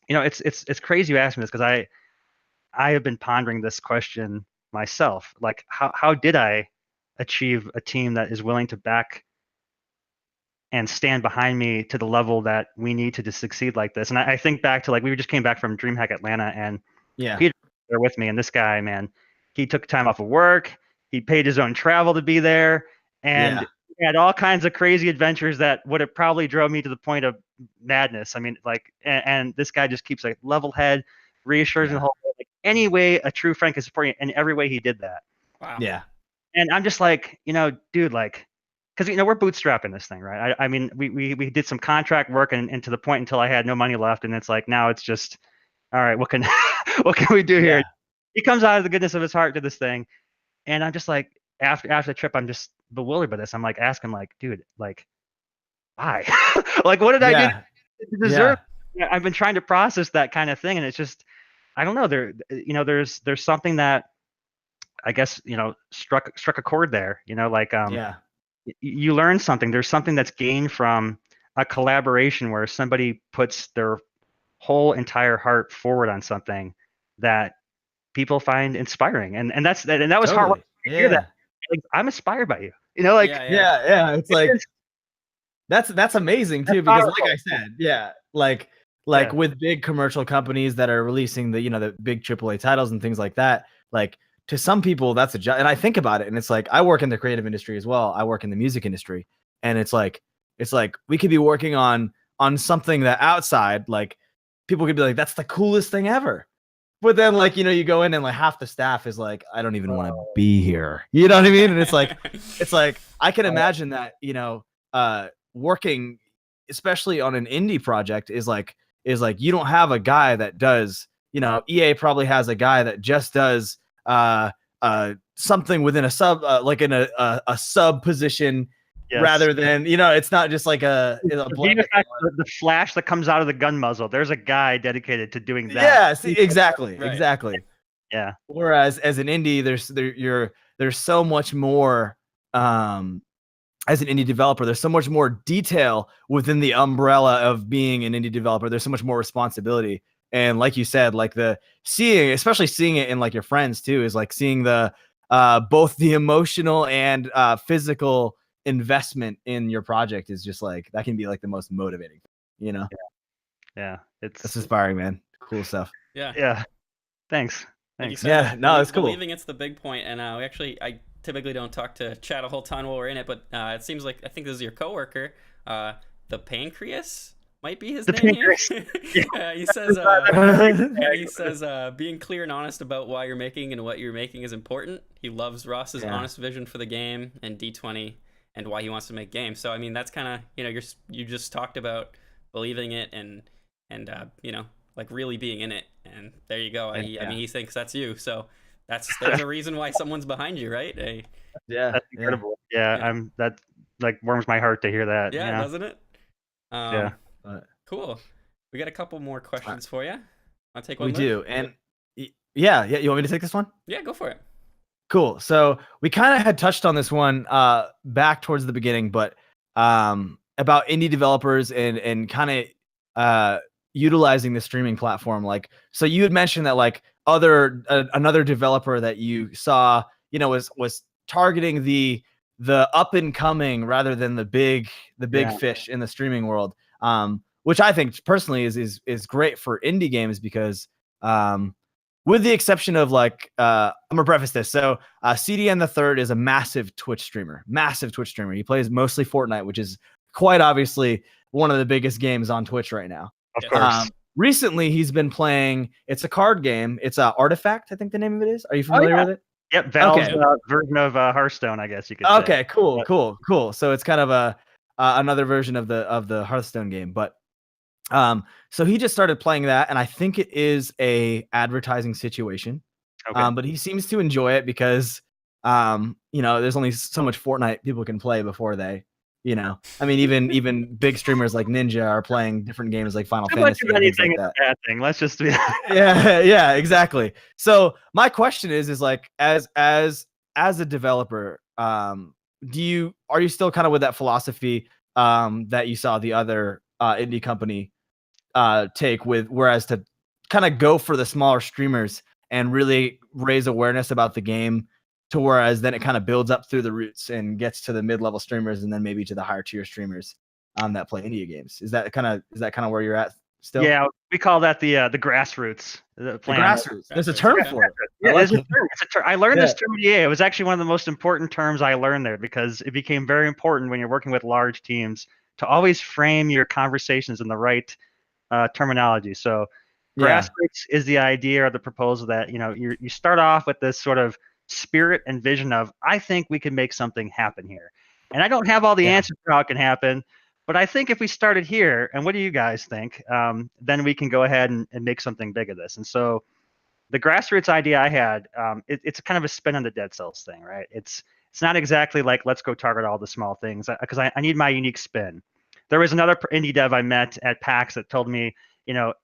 it's crazy you ask me this, because I have been pondering this question myself. Like how did I achieve a team that is willing to back and stand behind me to the level that we need to succeed like this? And I think back to like, we just came back from DreamHack Atlanta, and Peter was there with me, and this guy, man, he took time off of work, he paid his own travel to be there, and he had all kinds of crazy adventures that would have probably drove me to the point of madness. I mean, like, and this guy just keeps like level head, reassures the whole, like any way a true friend can support you, in every way he did that. Wow. Yeah. And I'm just like, dude, like, because we're bootstrapping this thing, right? I mean, we did some contract work, and to the point until I had no money left, and it's like now it's just, all right, what can we do here? He comes out of the goodness of his heart to this thing, and I'm just like, after the trip, I'm just bewildered by this. I'm like asking, like, dude, like, why? Like, what did I do to deserve? Yeah. I've been trying to process that kind of thing, and it's just, I don't know. There's something that I guess, struck a chord there. Yeah. You learn something. There's something that's gained from a collaboration where somebody puts their whole entire heart forward on something that people find inspiring, and that was hard work Totally. to hear that. Yeah. Like, I'm inspired by you. Like Yeah. It's like it's, that's amazing that's too, because like powerful. I said, yeah, like Yeah. with big commercial companies that are releasing the big AAA titles and things like that, like to some people that's a job. And I think about it and it's like I work in the creative industry as well. I work in the music industry, and it's like we could be working on something that outside, like people could be like, that's the coolest thing ever. But then, like, you go in and like half the staff is like, I don't even want to be here. You know what I mean? And it's like I can imagine that, working, especially on an indie project, is like you don't have a guy that does, EA probably has a guy that just does something within a sub, like in a sub position. Yes. Rather than, it's not just like a the flash that comes out of the gun muzzle. There's a guy dedicated to doing that. Yeah, see, exactly. Right. Exactly. Yeah. Whereas as an indie, there's so much more, as an indie developer, there's so much more detail within the umbrella of being an indie developer. There's so much more responsibility. And like you said, like especially seeing it in like your friends too, is like seeing the both the emotional and physical investment in your project is just like, that can be like the most motivating, Yeah. It's inspiring, man. Cool stuff. Yeah. Thanks. Like you Yeah, said, no, it's cool. Believing it's the big point, and I typically don't talk to Chad a whole ton while we're in it, but it seems like I think this is your coworker, the Pancreas might be his name. Pancreas. He says being clear and honest about why you're making and what you're making is important. He loves Ross's honest vision for the game and D20 and why he wants to make games. So I mean, that's kind of, you just talked about believing it and like really being in it, and there you go. I mean, he thinks that's you, so there's a reason why someone's behind you, right? That's incredible. Yeah. That like warms my heart to hear that. Yeah, doesn't it? Yeah. Cool. We got a couple more questions for you. I'll take one. We do, and yeah. You want me to take this one? Yeah, go for it. Cool. So we kind of had touched on this one back towards the beginning, but about indie developers and kind of utilizing the streaming platform. Like, so you had mentioned that like another developer that you saw, was targeting the up and coming rather than the big fish in the streaming world. Which I think personally is great for indie games because with the exception of like I'm gonna preface this. So CDN the Third is a massive Twitch streamer. He plays mostly Fortnite, which is quite obviously one of the biggest games on Twitch right now. Of course. Recently, he's been playing. It's a card game. It's Artifact, I think the name of it is. Are you familiar with it? Yep, Valve's version of Hearthstone, I guess you could say. Okay, cool. So it's kind of another version of the Hearthstone game, but so he just started playing that, and I think it is a advertising situation. Okay. But he seems to enjoy it because there's only so much Fortnite people can play before they. I mean, even big streamers like Ninja are playing different games like Final Fantasy. Anything is a bad thing. Let's just be. yeah, exactly. So my question is like, as a developer, are you still kind of with that philosophy that you saw the other indie company take with, whereas to kind of go for the smaller streamers and really raise awareness about the game, to whereas then it kind of builds up through the roots and gets to the mid-level streamers and then maybe to the higher tier streamers that play indie games. Is that kind of where you're at still? Yeah, we call that the grassroots. The grassroots. There's a term for it. Yeah, there's a term. It's a term. I learned this term at EA. It was actually one of the most important terms I learned there because it became very important when you're working with large teams to always frame your conversations in the right terminology. So grassroots is the idea or the proposal that you start off with this sort of spirit and vision of, I think we can make something happen here, and I don't have all the answers for how it can happen, but I think if we started here, and what do you guys think, then we can go ahead and make something big of this. And so the grassroots idea I had, it's kind of a spin on the Dead Cells thing, right? It's not exactly like let's go target all the small things, because I need my unique spin. There was another indie dev I met at PAX that told me,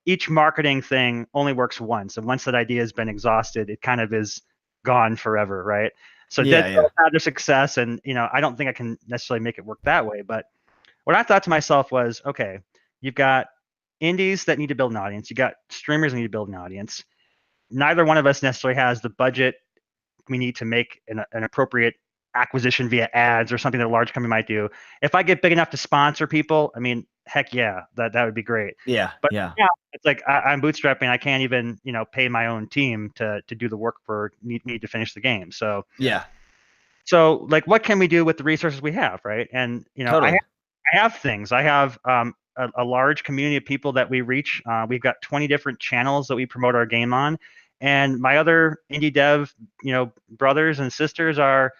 each marketing thing only works once, and once that idea has been exhausted, it kind of is gone forever, right? So Yeah, Dead yeah. Cells had their success, and I don't think I can necessarily make it work that way. But what I thought to myself was, okay, you've got indies that need to build an audience, you got streamers that need to build an audience. Neither one of us necessarily has the budget we need to make an appropriate acquisition via ads or something that a large company might do. If I get big enough to sponsor people, I mean, heck yeah, that would be great. Yeah, But yeah. yeah, it's like I'm bootstrapping. I can't even pay my own team to do the work for me to finish the game. Yeah. So like, what can we do with the resources we have, right? And Totally. I have things. I have a large community of people that we reach. We've got 20 different channels that we promote our game on, and my other indie dev, brothers and sisters are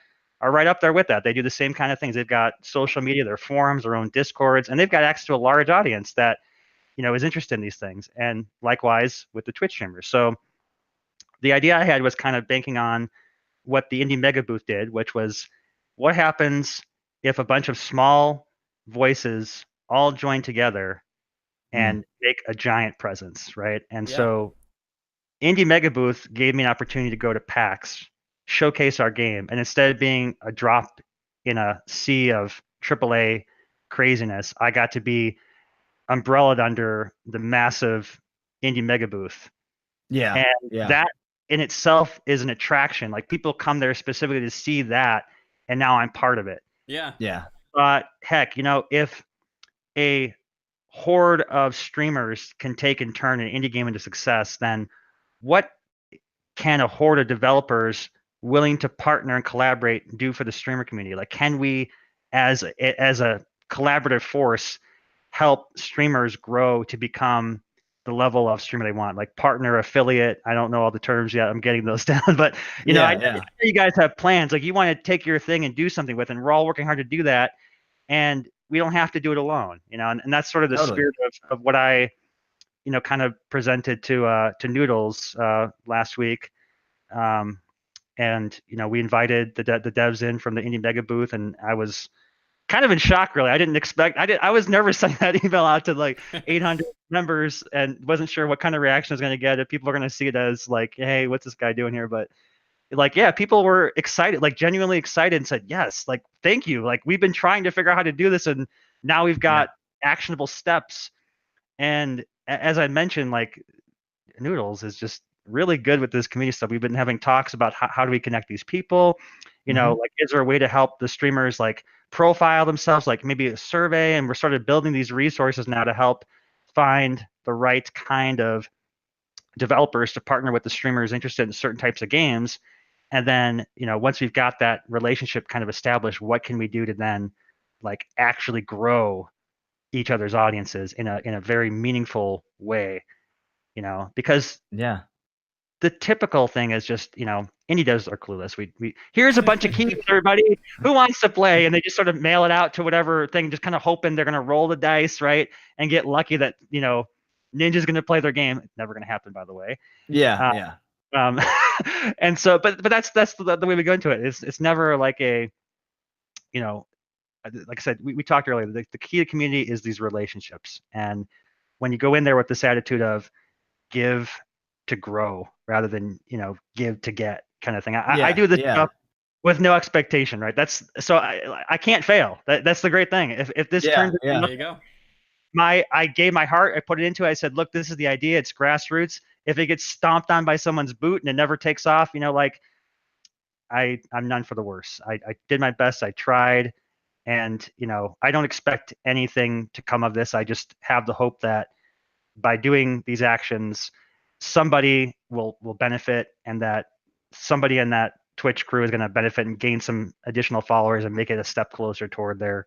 right up there with that. They do the same kind of things. They've got social media, their forums, their own discords, and they've got access to a large audience that is interested in these things. And likewise with the Twitch streamers. So the idea I had was kind of banking on what the Indie Mega Booth did, which was what happens if a bunch of small voices all join together and make a giant presence, right? And Yeah. so Indie Mega Booth gave me an opportunity to go to PAX, showcase our game, and instead of being a drop in a sea of AAA craziness, I got to be umbrellaed under the massive Indie Mega Booth. Yeah. And Yeah. that in itself is an attraction. Like, people come there specifically to see that, and now I'm part of it. Yeah. Yeah. But heck, if a horde of streamers can take and turn an indie game into success, then what can a horde of developers willing to partner and collaborate do for the streamer community? Like, can we, as a collaborative force, help streamers grow to become the level of streamer they want? Like partner, affiliate. I don't know all the terms yet. I'm getting those down, but I know you guys have plans. Like, you want to take your thing and do something with it, and we're all working hard to do that. And we don't have to do it alone, and that's sort of the spirit of what I, kind of presented to Noodles last week. And we invited the devs in from the Indie Mega booth, and I was kind of in shock, really. I didn't expect. I was nervous sending that email out to like 800 members, and wasn't sure what kind of reaction I was going to get. If people are going to see it as like, "Hey, what's this guy doing here?" But like, yeah, people were excited, like genuinely excited, and said, "Yes, like, thank you. Like, we've been trying to figure out how to do this, and now we've got actionable steps." And as I mentioned, like, Noodles is just really good with this community stuff. We've been having talks about how do we connect these people. Like, is there a way to help the streamers like profile themselves, like maybe a survey? And we're sort of building these resources now to help find the right kind of developers to partner with the streamers interested in certain types of games. And then, once we've got that relationship kind of established, what can we do to then like actually grow each other's audiences in a very meaningful way? Because the typical thing is just, indie devs are clueless. We here's a bunch of keys, everybody. Who wants to play? And they just sort of mail it out to whatever thing, just kind of hoping they're going to roll the dice, right? And get lucky that, Ninja's going to play their game. It's never going to happen, by the way. Yeah. And so, but that's the way we go into it. It's never like a, like I said, we talked earlier, the key to community is these relationships. And when you go in there with this attitude of give to grow rather than give to get kind of thing, I do this stuff with no expectation, right? That's so I can't fail. That's the great thing. If this turns there you go. I gave my heart, I put it into it. I said, look, this is the idea. It's grassroots. If it gets stomped on by someone's boot and it never takes off, like, I'm none for the worse. I did my best. I tried. And, I don't expect anything to come of this. I just have the hope that by doing these actions, somebody will benefit, and that somebody in that Twitch crew is going to benefit and gain some additional followers and make it a step closer toward their,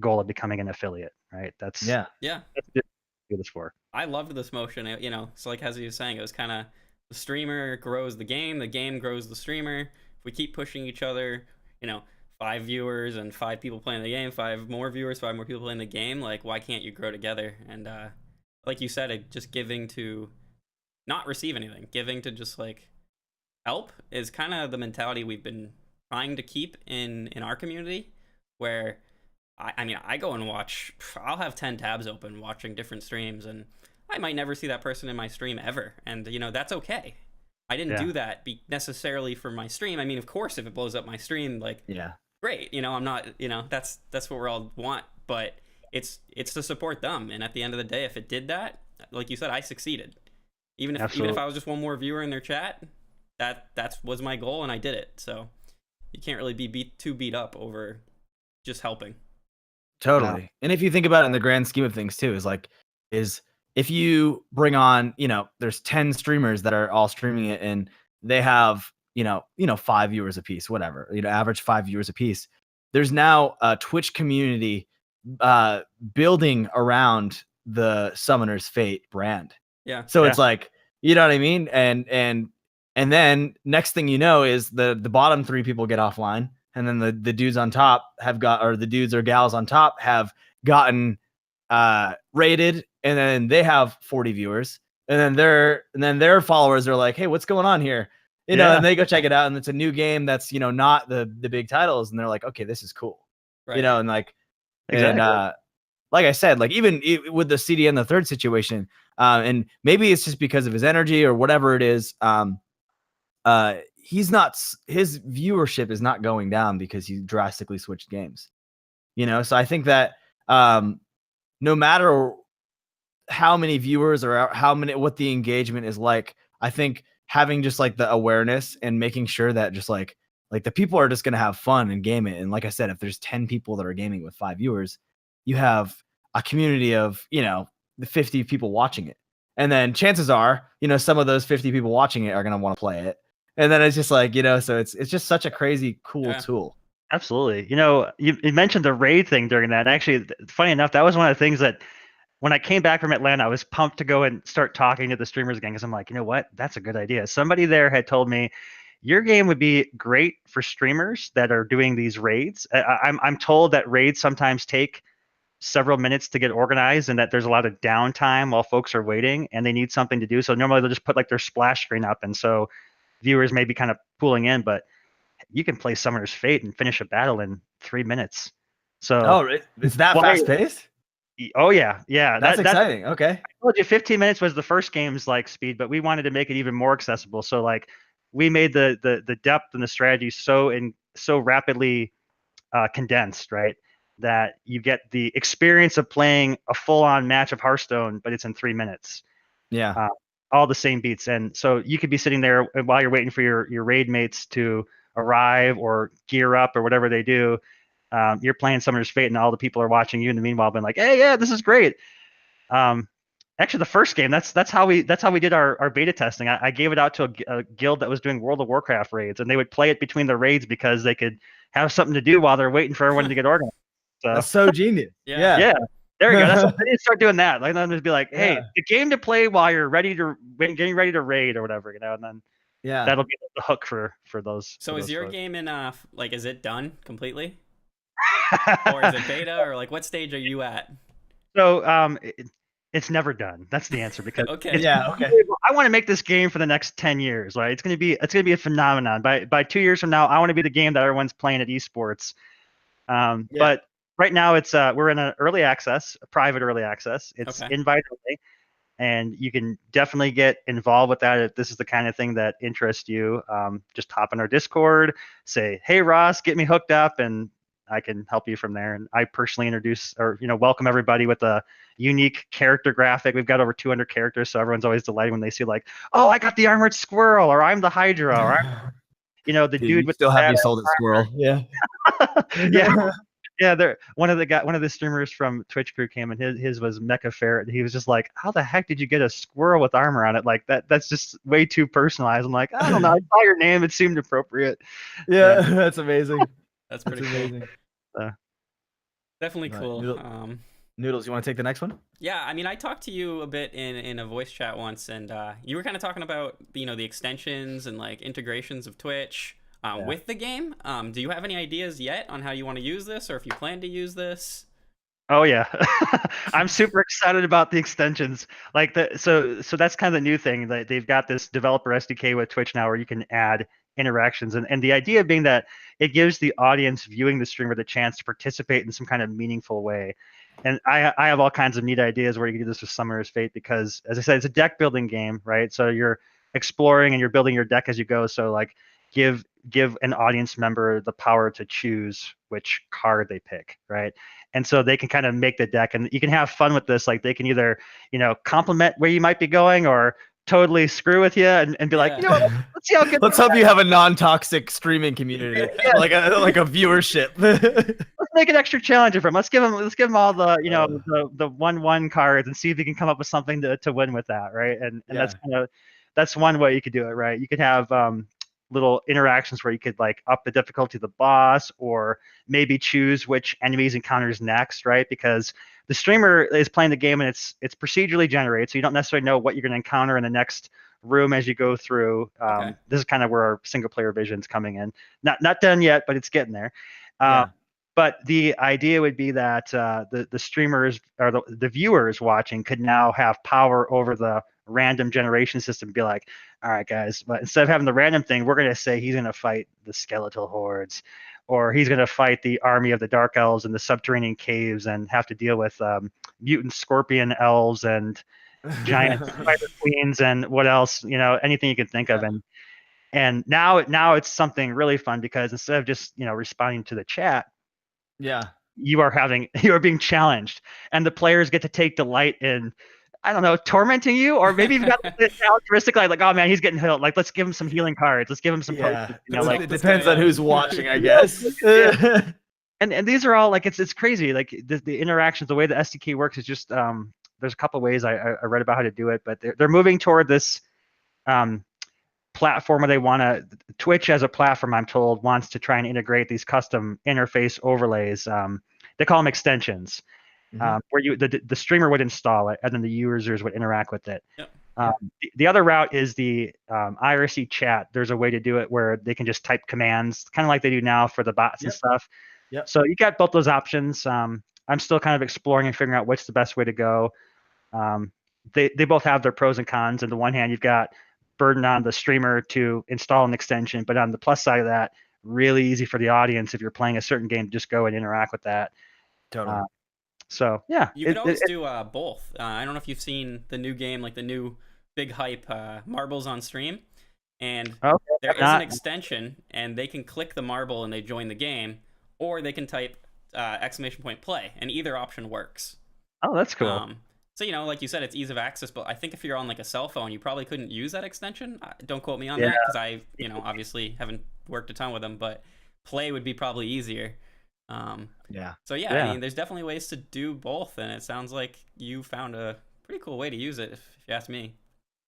goal of becoming an affiliate, right? That's what I do this for. I loved this motion. So like as he was saying, it was kind of the streamer grows the game grows the streamer. If we keep pushing each other, 5 viewers and 5 people playing the game, 5 more viewers, 5 more people playing the game, like, why can't you grow together? And like you said, just giving to not receive anything, giving to just like help is kind of the mentality we've been trying to keep in our community, where I mean, I go and watch, I'll have 10 tabs open watching different streams, and I might never see that person in my stream ever. And, that's okay. I didn't do that necessarily for my stream. I mean, of course, if it blows up my stream, like, Yeah. great. I'm not, that's what we all want. But it's to support them. And at the end of the day, if it did that, like you said, I succeeded. Even if I was just one more viewer in their chat, that was my goal, and I did it. So you can't really be too beat up over just helping. Totally. And if you think about it in the grand scheme of things too, is if you bring on, there's 10 streamers that are all streaming it and they have, 5 viewers a piece, whatever, average 5 viewers a piece. There's now a Twitch community building around the Summoner's Fate brand. Yeah. So it's like, you know what I mean? And then next thing you know is the bottom 3 people get offline. And then the dudes on top the dudes or gals on top have gotten rated, and then they have 40 viewers, and then their followers are like, hey, what's going on here? And they go check it out, and it's a new game that's not the big titles, and they're like, okay, this is cool, right. And like, exactly. And like I said, like even with the CDN the third situation, and maybe it's just because of his energy or whatever it is. His viewership is not going down because he drastically switched games, so I think that no matter how many viewers or what the engagement is like, I think having just like the awareness and making sure that just like the people are just going to have fun and game it. And like I said, if there's 10 people that are gaming with 5 viewers, you have a community of the 50 people watching it. And then chances are, some of those 50 people watching it are going to want to play it. And then it's just like, so it's just such a crazy, cool tool. Absolutely. You mentioned the raid thing during that. Actually, funny enough, that was one of the things that when I came back from Atlanta, I was pumped to go and start talking to the streamers again because I'm like, you know what? That's a good idea. Somebody there had told me your game would be great for streamers that are doing these raids. I'm told that raids sometimes take several minutes to get organized and that there's a lot of downtime while folks are waiting and they need something to do. So normally they'll just put like their splash screen up. And so viewers may be kind of pooling in, but you can play Summoner's Fate and finish a battle in 3 minutes. So it's that fast paced? Oh yeah. That's exciting. Okay. I told you 15 minutes was the first game's like speed, but we wanted to make it even more accessible. So like we made the depth and the strategy so rapidly condensed, right? That you get the experience of playing a full-on match of Hearthstone, but it's in 3 minutes. Yeah. All the same beats. And so you could be sitting there while you're waiting for your raid mates to arrive or gear up or whatever they do. You're playing Summoner's Fate and all the people are watching you in the meanwhile been like, hey, yeah, this is great. Actually, the first game, that's how we did our beta testing. I gave it out to a guild that was doing World of Warcraft raids, and they would play it between the raids because they could have something to do while they're waiting for everyone to get organized. So, that's so genius. Yeah. There we go. That's what, I need to start doing that. Like, then just be like, hey, the game to play while you're getting ready to raid or whatever, and then that'll be the hook for those. So is your folks. game in like, is it done completely? Or is it beta, or like what stage are you at? So it's never done. That's the answer because okay. I want to make this game for the next 10 years. Right? It's gonna be a phenomenon. By 2 years from now, I want to be the game that everyone's playing at esports. But right now it's we're in a private early access. It's invite only, and you can definitely get involved with that if this is the kind of thing that interests you. Just hop in our Discord, say, hey Ross, get me hooked up, and I can help you from there. And I personally introduce or welcome everybody with a unique character graphic. We've got over 200 characters, so everyone's always delighted when they see like, oh, I got the armored squirrel, or I'm the Hydra, or I'm the dude with still the have you sold it squirrel. Yeah. Yeah, one of the streamers from Twitch crew came and his was Mecha Ferret. He was just like, how the heck did you get a squirrel with armor on it? Like that's just way too personalized. I'm like, I don't know. I saw your name, it seemed appropriate. Yeah. That's amazing. That's pretty amazing. Definitely cool. Noodles, you want to take the next one? Yeah, I mean, I talked to you a bit in a voice chat once, and you were kind of talking about the extensions and like integrations of Twitch with the game. Do you have any ideas yet on how you want to use this, or if you plan to use this? Oh yeah, I'm super excited about the extensions. Like so that's kind of the new thing that they've got this developer SDK with Twitch now, where you can add interactions, and the idea being that it gives the audience viewing the streamer the chance to participate in some kind of meaningful way. And I have all kinds of neat ideas where you can do this with Summoner's Fate because, as I said, it's a deck building game, right? So you're exploring and you're building your deck as you go. So like give an audience member the power to choose which card they pick, right? And so they can kind of make the deck, and you can have fun with this. Like they can either, complement where you might be going, or totally screw with you and be like, Yeah. let's see how good. Let's hope you have a non-toxic streaming community, like a viewership. Let's make it extra challenging for them. Let's give them all the the 1/1 cards and see if you can come up with something to win with that, right? And that's one way you could do it, right? You could have little interactions where you could like up the difficulty of the boss, or maybe choose which enemies encounters next, right? Because the streamer is playing the game and it's procedurally generated, so you don't necessarily know what you're going to encounter in the next room as you go through. Okay. This is kind of where our single player vision's coming in. Not done yet, but it's getting there. But the idea would be that the streamers or the viewers watching could now have power over the random generation system. Be like, all right, guys, but instead of having the random thing, we're going to say he's going to fight the skeletal hordes, or he's going to fight the army of the dark elves in the subterranean caves and have to deal with mutant scorpion elves and giant spider queens and what else, anything you can think of. And now it's something really fun, because instead of just responding to the chat, you are being challenged, and the players get to take delight in, I don't know, tormenting you, or maybe you've got a characteristic like, oh man, he's getting healed. Like, let's give him some healing cards. Let's give him some potions. It depends on who's watching, I guess. And these are all like, it's crazy. Like the interactions, the way the SDK works is just there's a couple of ways I read about how to do it, but they're moving toward this platform where they want to. Twitch as a platform, I'm told, wants to try and integrate these custom interface overlays. They call them extensions. Where the streamer would install it, and then the users would interact with it. Yep. The other route is the IRC chat. There's a way to do it where they can just type commands, kind of like they do now for the bots and stuff. So you got both those options. I'm still kind of exploring and figuring out what's the best way to go. They both have their pros and cons. On the one hand, you've got burden on the streamer to install an extension, but on the plus side of that, really easy for the audience if you're playing a certain game to just go and interact with that. Totally. So yeah, you could always do both. I don't know if you've seen the new game, like the new big hype, Marbles on Stream, and there is an extension, and they can click the marble and they join the game, or they can type !play, and either option works. Oh, that's cool. So like you said, it's ease of access, but I think if you're on like a cell phone, you probably couldn't use that extension. Don't quote me on that, because I obviously haven't worked a ton with them, but Play would be probably easier. So I mean, there's definitely ways to do both, and it sounds like you found a pretty cool way to use it, if you ask me.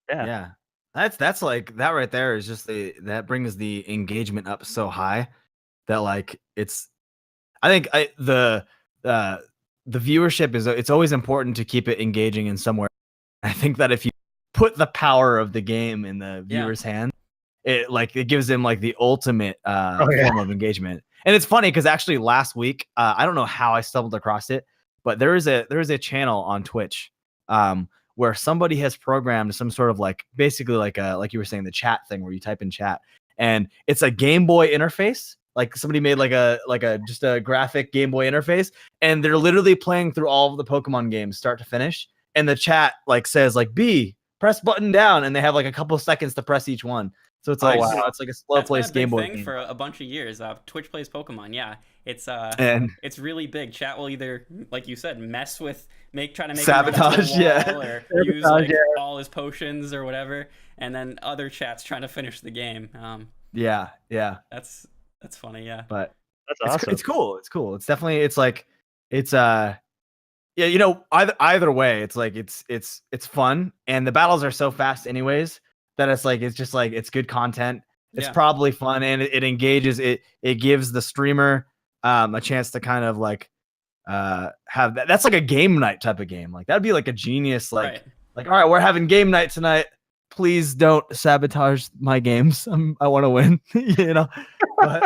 That's like, that right there is just that brings the engagement up so high that like I think the viewership it's always important to keep it engaging in somewhere. I think that if you put the power of the game in the viewer's hand, it gives them like the ultimate form of engagement. And it's funny because actually last week, I don't know how I stumbled across it, but there is a channel on Twitch where somebody has programmed some sort of like, basically like you were saying, the chat thing where you type in chat, and it's a Game Boy interface. Like somebody made like a just a graphic Game Boy interface, and they're literally playing through all of the Pokemon games start to finish. And the chat like says like, B, press button down, and they have like a couple seconds to press each one. So it's like, it's like a slow place Game Boy thing for a bunch of years. Twitch plays Pokemon. Yeah, it's really big. Chat will either, like you said, mess with, try to make sabotage, or use like all his potions or whatever, and then other chats trying to finish the game. That's funny. Yeah, but that's awesome. It's cool. It's cool. It's definitely either way, it's like it's fun, and the battles are so fast anyways that it's good content. It's probably fun, and it engages. It gives the streamer a chance to kind of like have that. That's like a game night type of game. Like that'd be like a genius like all right, we're having game night tonight. Please don't sabotage my games. I want to win, But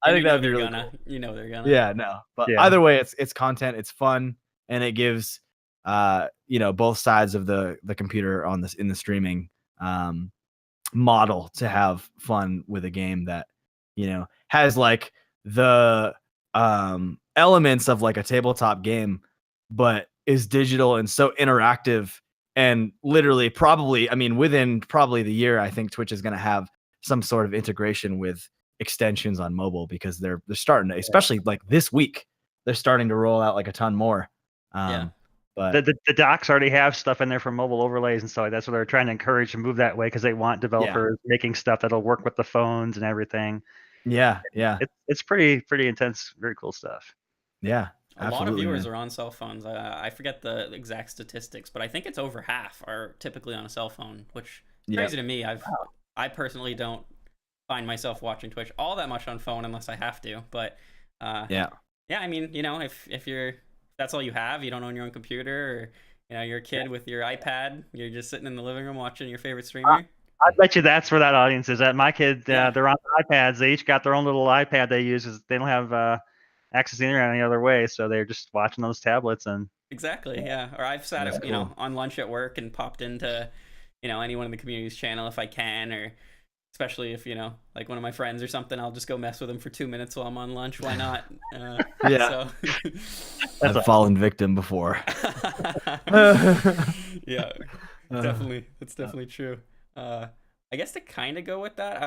I think that'd be really cool. They're gonna. Yeah, no. But either way, it's content. It's fun, and it gives both sides of the computer in the streaming model to have fun with a game that has like the elements of like a tabletop game, but is digital and so interactive And literally, probably, I mean, within probably the year, I think Twitch is going to have some sort of integration with extensions on mobile, because they're starting to, especially like this week, they're starting to roll out like a ton more. But the docs already have stuff in there for mobile overlays and stuff like that. So they're trying to encourage to move that way because they want developers making stuff that'll work with the phones and everything. Yeah. It's pretty intense, very cool stuff. Yeah. A lot of viewers are on cell phones. I forget the exact statistics, but I think it's over half are typically on a cell phone, which is crazy to me. I personally don't find myself watching Twitch all that much on phone unless I have to. But yeah, I mean, if that's all you have, you don't own your own computer, or you're a kid with your iPad, you're just sitting in the living room watching your favorite streamer. I bet you that's where that audience is at. My kid, they're on iPads. They each got their own little iPad they use. They don't have access to the internet any other way, so they're just watching those tablets. And exactly, yeah. Or I've sat on lunch at work and popped into anyone in the community's channel if I can, or especially if like one of my friends or something, I'll just go mess with them for 2 minutes while I'm on lunch. Why not? So. I've fallen victim before. Yeah, that's definitely true. I guess to kind of go with that,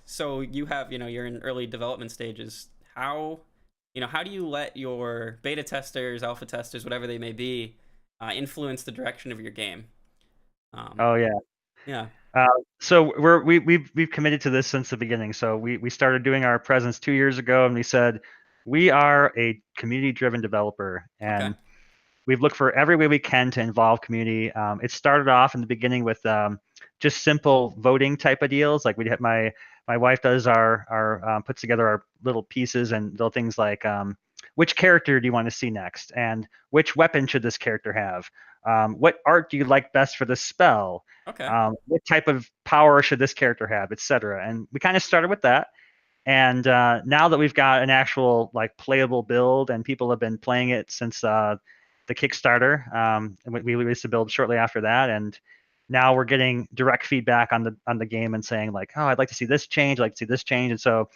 so you have, you're in early development stages. How do you let your beta testers, alpha testers, whatever they may be, influence the direction of your game? Yeah. So we've committed to this since the beginning. So we started doing our presence 2 years ago, and we said we are a community-driven developer, and we've looked for every way we can to involve community. It started off in the beginning with just simple voting type of deals. Like we had my wife does our puts together our little pieces and little things like which character do you want to see next, and which weapon should this character have? What art do you like best for this spell? What type of power should this character have, etc. And we kind of started with that. And now that we've got an actual like playable build and people have been playing it since the Kickstarter, and we released the build shortly after that, and now we're getting direct feedback on the game and saying like, oh, I'd like to see this change, I'd like to see this change. And so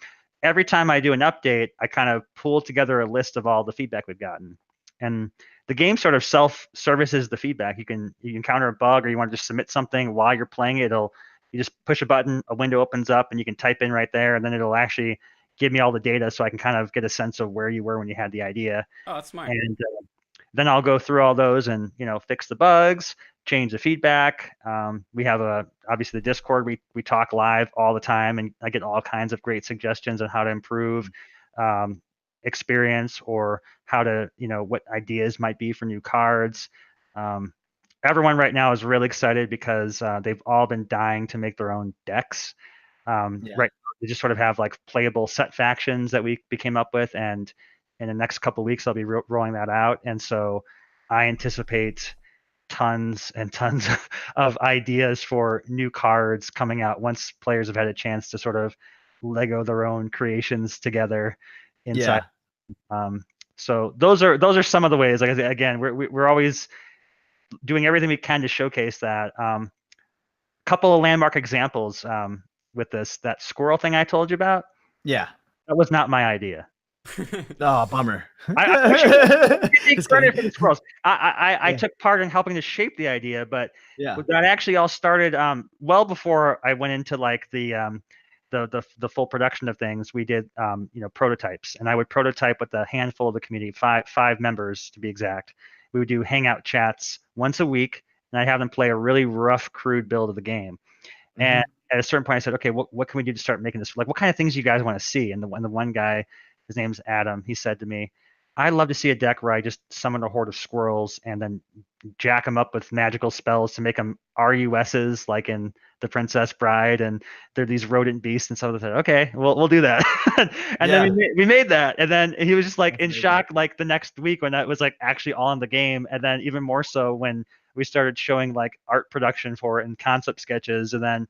every time I do an update, I kind of pull together a list of all the feedback we've gotten. And the game sort of self-services the feedback. You encounter a bug or you want to just submit something while you're playing it, you just push a button, a window opens up, and you can type in right there, and then it'll actually give me all the data so I can kind of get a sense of where you were when you had the idea. Oh, that's smart. And then I'll go through all those and fix the bugs, change the feedback. We have obviously the Discord. We talk live all the time, and I get all kinds of great suggestions on how to improve experience, or how to what ideas might be for new cards. Everyone right now is really excited because they've all been dying to make their own decks. Right, they just sort of have like playable set factions that we came up with, and in the next couple of weeks I'll be rolling that out. And so I anticipate tons and tons of ideas for new cards coming out once players have had a chance to sort of Lego their own creations together inside. So those are some of the ways. Like again, we're always doing everything we can to showcase that. Couple of landmark examples with that squirrel thing I told you about. Yeah, that was not my idea. Oh, bummer. I take credit for the squirrels. I took part in helping to shape the idea, but that actually all started well before I went into like the full production of things. We did prototypes, and I would prototype with a handful of the community, five members to be exact. We would do hangout chats once a week, and I'd have them play a really rough, crude build of the game. Mm-hmm. And at a certain point, I said, okay, what can we do to start making this? Like, what kind of things do you guys want to see? And the one guy, his name's Adam, he said to me, I'd love to see a deck where I just summon a horde of squirrels and then jack them up with magical spells to make them RUSs, like in The Princess Bride, and they're these rodent beasts. And so they said, okay, we'll do that. And then we made that. And then he was just like in shock, like the next week when that was like actually all in the game. And then even more so when we started showing like art production for it and concept sketches. And then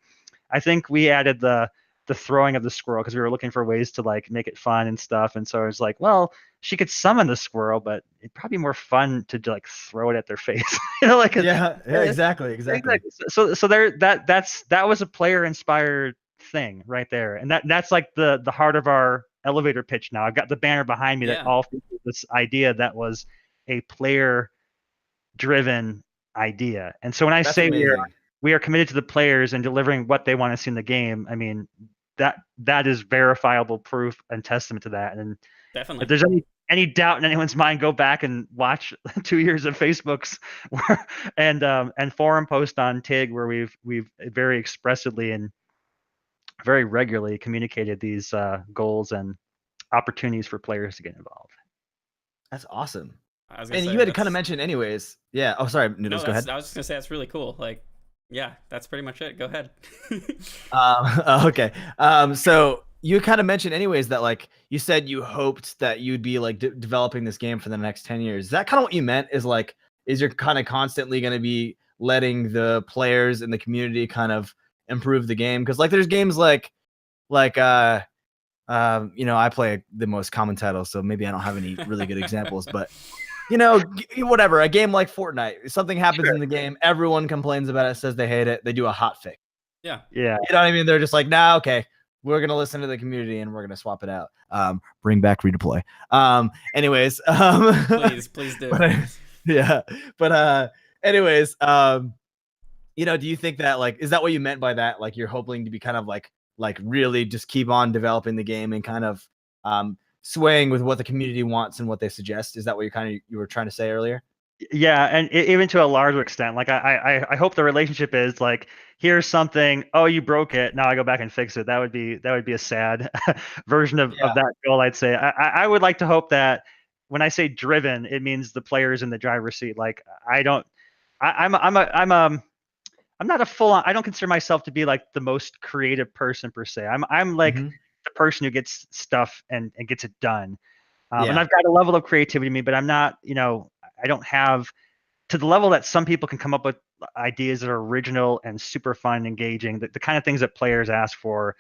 I think we added the throwing of the squirrel because we were looking for ways to like make it fun and stuff. And so I was like, well, she could summon the squirrel, but it'd probably be more fun to like throw it at their face. Exactly. So there that was a player inspired thing right there, and that's like the heart of our elevator pitch. Now I've got the banner behind me that all features this idea that was a player driven idea. And so when I That's say amazing. we are committed to the players and delivering what they want to see in the game, I mean that is verifiable proof and testament to that. And Definitely. if there's any doubt in anyone's mind, go back and watch 2 years of Facebook's and forum post on TIG where we've very expressively and very regularly communicated these goals and opportunities for players to get involved. That's awesome. I was gonna And say you had to kind of mention anyways. Yeah. Oh, sorry, Noodles. no, Go ahead. I was just gonna say that's really cool. Like, yeah, that's pretty much it. Go ahead. Okay. So you kind of mentioned anyways that like you said you hoped that you'd be like developing this game for the next 10 years. Is that kind of what you meant? Is like, is you're kind of constantly going to be letting the players in the community kind of improve the game? Because like there's games like I play the most common title, so maybe I don't have any really good examples, but whatever, a game like Fortnite, something happens in the game, everyone complains about it, says they hate it, they do a hot fix. Yeah. Yeah. You know what I mean? They're just like, nah, okay, we're gonna listen to the community and we're gonna swap it out. Bring back redeploy. Anyways, please do. Yeah, but anyways, do you think that like is that what you meant by that? Like you're hoping to be kind of like really just keep on developing the game and kind of swaying with what the community wants and what they suggest? Is that what you were trying to say earlier? Yeah, and even to a larger extent, like I hope the relationship is like, here's something, oh, you broke it, now I go back and fix it. That would be a sad version of that goal, I'd say. I would like to hope that when I say driven, it means the players in the driver's seat. Like I'm not a full on, I don't consider myself to be like the most creative person per se. I'm like the person who gets stuff and gets it done. And I've got a level of creativity in me, but I'm not, I don't have to the level that some people can come up with ideas that are original and super fun and engaging. The kind of things that players ask for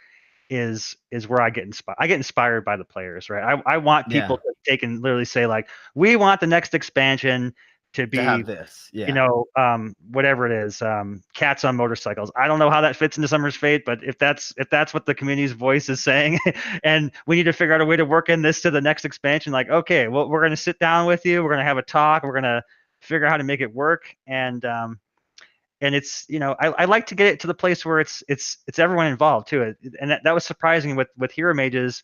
is where I get inspired. I get inspired by the players, right? I want people to take and literally say like, we want the next expansion to be have this, whatever it is, cats on motorcycles. I don't know how that fits into Summer's Fate, but if that's what the community's voice is saying, and we need to figure out a way to work in this to the next expansion, like, okay, well, we're going to sit down with you, we're going to have a talk, we're going to figure out how to make it work, and it's I like to get it to the place where it's everyone involved too, and that was surprising with Hero Mages.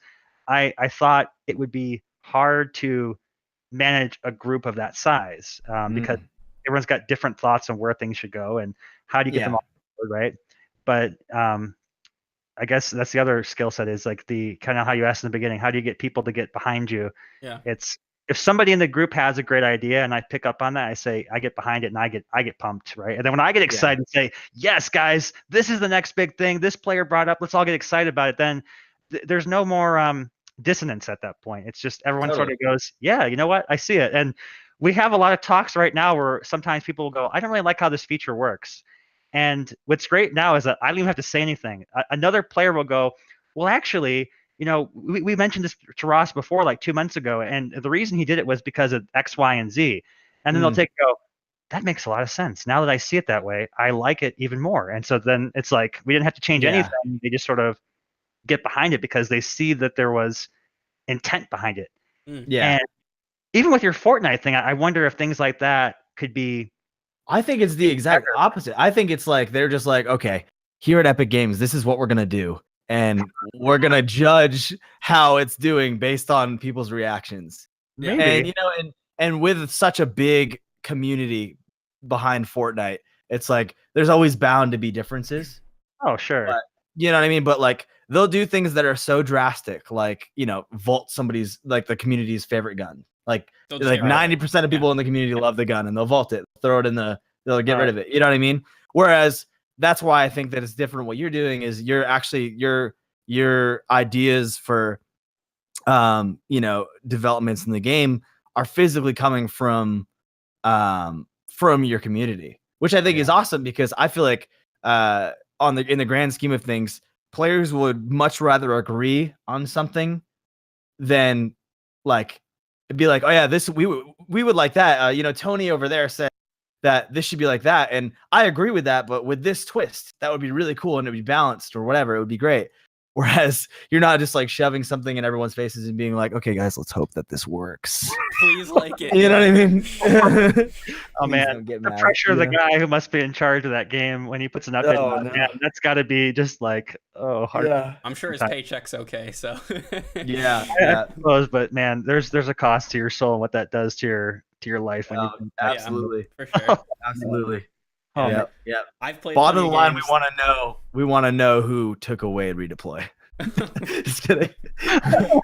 I thought it would be hard to manage a group of that size because everyone's got different thoughts on where things should go and how do you get them all forward, right? But I guess that's the other skill set is like the kind of how you asked in the beginning, how do you get people to get behind you? Yeah. It's if somebody in the group has a great idea and I pick up on that, I say I get behind it and I get pumped, right? And then when I get excited and say, yes, guys, this is the next big thing. This player brought up, let's all get excited about it. Then there's no more dissonance at that point. It's just everyone sort of goes, yeah, you know what? I see it. And we have a lot of talks right now where sometimes people will go, I don't really like how this feature works. And what's great now is that I don't even have to say anything. Another player will go, well, actually, we mentioned this to Ross before, like 2 months ago, and the reason he did it was because of X, Y, and Z. And then they'll go, that makes a lot of sense. Now that I see it that way, I like it even more. And so then it's like we didn't have to change anything. They just sort of get behind it because they see that there was intent behind it. And even with your Fortnite thing, I wonder if things like that could be. I think it's the exact opposite. I think it's like they're just like, okay, here at Epic Games, this is what we're gonna do, and we're gonna judge how it's doing based on people's reactions. Maybe. And with such a big community behind Fortnite, it's like there's always bound to be differences. Oh, sure. But, you know what I mean? But like they'll do things that are so drastic, like vault somebody's like the community's favorite gun. Like 90% of people in the community love the gun, and they'll vault it, throw it in they'll get rid of it. You know what I mean? Whereas that's why I think that it's different. What you're doing is you're actually your ideas for developments in the game are physically coming from your community, which I think is awesome because I feel like in the grand scheme of things, players would much rather agree on something than like it'd be like, oh yeah, this we would like that. Tony over there said that this should be like that, and I agree with that, but with this twist, that would be really cool and it'd be balanced or whatever. It would be great. Whereas you're not just like shoving something in everyone's faces and being like, okay, guys, let's hope that this works. Please like it. You know what I mean? Oh Please man, don't get the mad, pressure of the yeah. guy who must be in charge of that game when he puts an update Oh, on, no. man, that's got to be just like, oh, hard. Yeah. I'm sure his Sometimes. paycheck's okay. So Yeah. I Yeah. suppose, but man, there's a cost to your soul and what that does to your life when you Oh, absolutely. for sure. Absolutely. Oh Yeah. man. Yeah. I've played Bottom of plenty the line, games. we want to know who took away redeploy. Just kidding. We're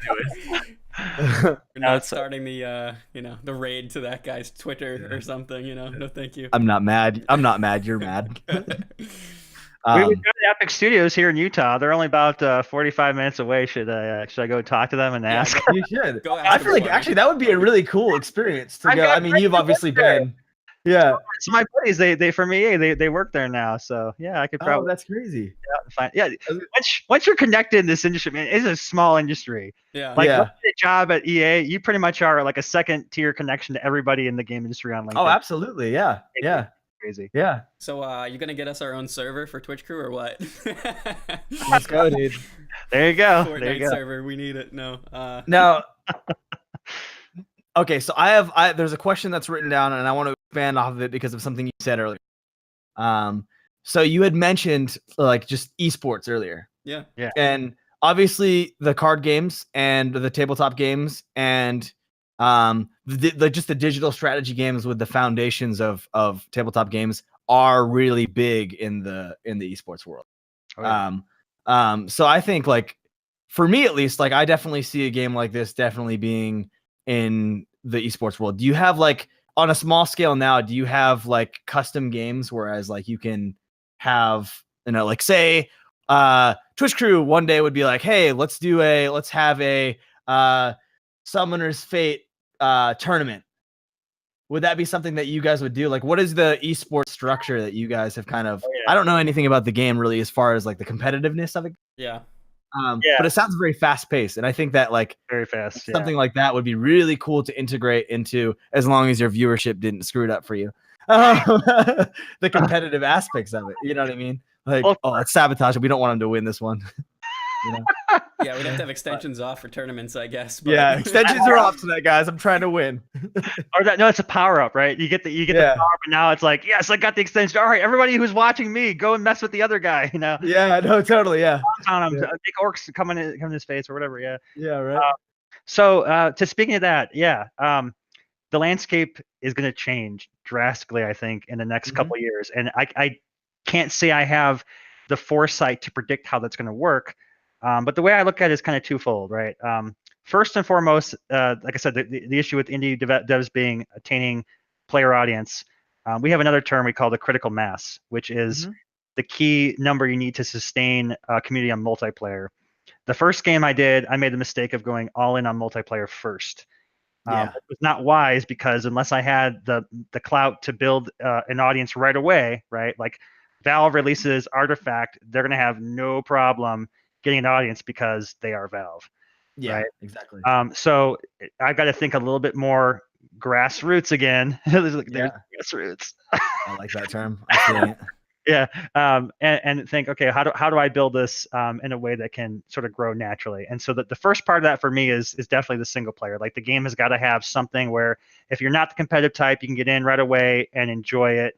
not it's- starting the the raid to that guy's Twitter or something. No, thank you. I'm not mad. I'm not mad. You're mad. We've got the Epic Studios here in Utah. They're only about 45 minutes away. Should I go talk to them and Yeah, ask? You should. Go I ask feel him, like buddy. actually that would be a really cool experience to I go. got I mean, you've obviously been. Yeah. So my buddies, they from EA, they work there now. So yeah, I could Oh, probably that's crazy. find. Yeah, once you're connected in this industry, man, it's a small industry. Yeah. Like Yeah. once you get a job at EA, you pretty much are like a second tier connection to everybody in the game industry on LinkedIn. Oh, absolutely. Yeah. Yeah. Crazy. Yeah. So you gonna get us our own server for Twitch Crew or what? Let's go, dude. There you go. There Fortnite you go. server, we need it. No. Now, okay, so there's a question that's written down, and I want to expand off of it because of something you said earlier. So you had mentioned like just esports earlier. Yeah. And obviously the card games and the tabletop games and just the digital strategy games with the foundations of tabletop games are really big in the esports world. Oh, yeah. So I think like for me at least, like I definitely see a game like this definitely being in the esports world. Do you have like on a small scale now, do you have like custom games whereas like you can have, like say Twitch Crew one day would be like, hey, let's have a Summoner's Fate tournament. Would that be something that you guys would do? Like, what is the esports structure that you guys have kind of? I don't know anything about the game really, as far as like the competitiveness of it. Yeah. But it sounds very fast paced, and I think that like Very fast. something like that would be really cool to integrate into, as long as your viewership didn't screw it up for you. The competitive aspects of it, you know what I mean? Like, let's sabotage it. We don't want him to win this one. Yeah, we'd have to have extensions off for tournaments, I guess. But... Yeah, extensions are off tonight, guys. I'm trying to win. Or that? No, it's a power up, right? You get the power up, and now it's like, yes, I got the extension. All right, everybody who's watching me, go and mess with the other guy. Yeah, no, totally. Yeah. On him, make orcs come in his face or whatever. Yeah. Yeah. Right. So to speaking of that, the landscape is going to change drastically, I think, in the next couple of years, and I can't say I have the foresight to predict how that's going to work. But the way I look at it is kind of twofold, right? First and foremost, like I said, the issue with indie devs being attaining player audience, we have another term we call the critical mass, which is the key number you need to sustain a community on multiplayer. The first game I did, I made the mistake of going all in on multiplayer first. It was not wise because unless I had the clout to build an audience right away, right? Like Valve releases Artifact, they're going to have no problem getting an audience because they are Valve. Yeah, right? Exactly. So I've got to think a little bit more grassroots again. There's grassroots. I like that term. I'm feeling it. Yeah, and think, okay, how do I build this in a way that can sort of grow naturally? And so the first part of that for me is definitely the single player. Like the game has got to have something where if you're not the competitive type, you can get in right away and enjoy it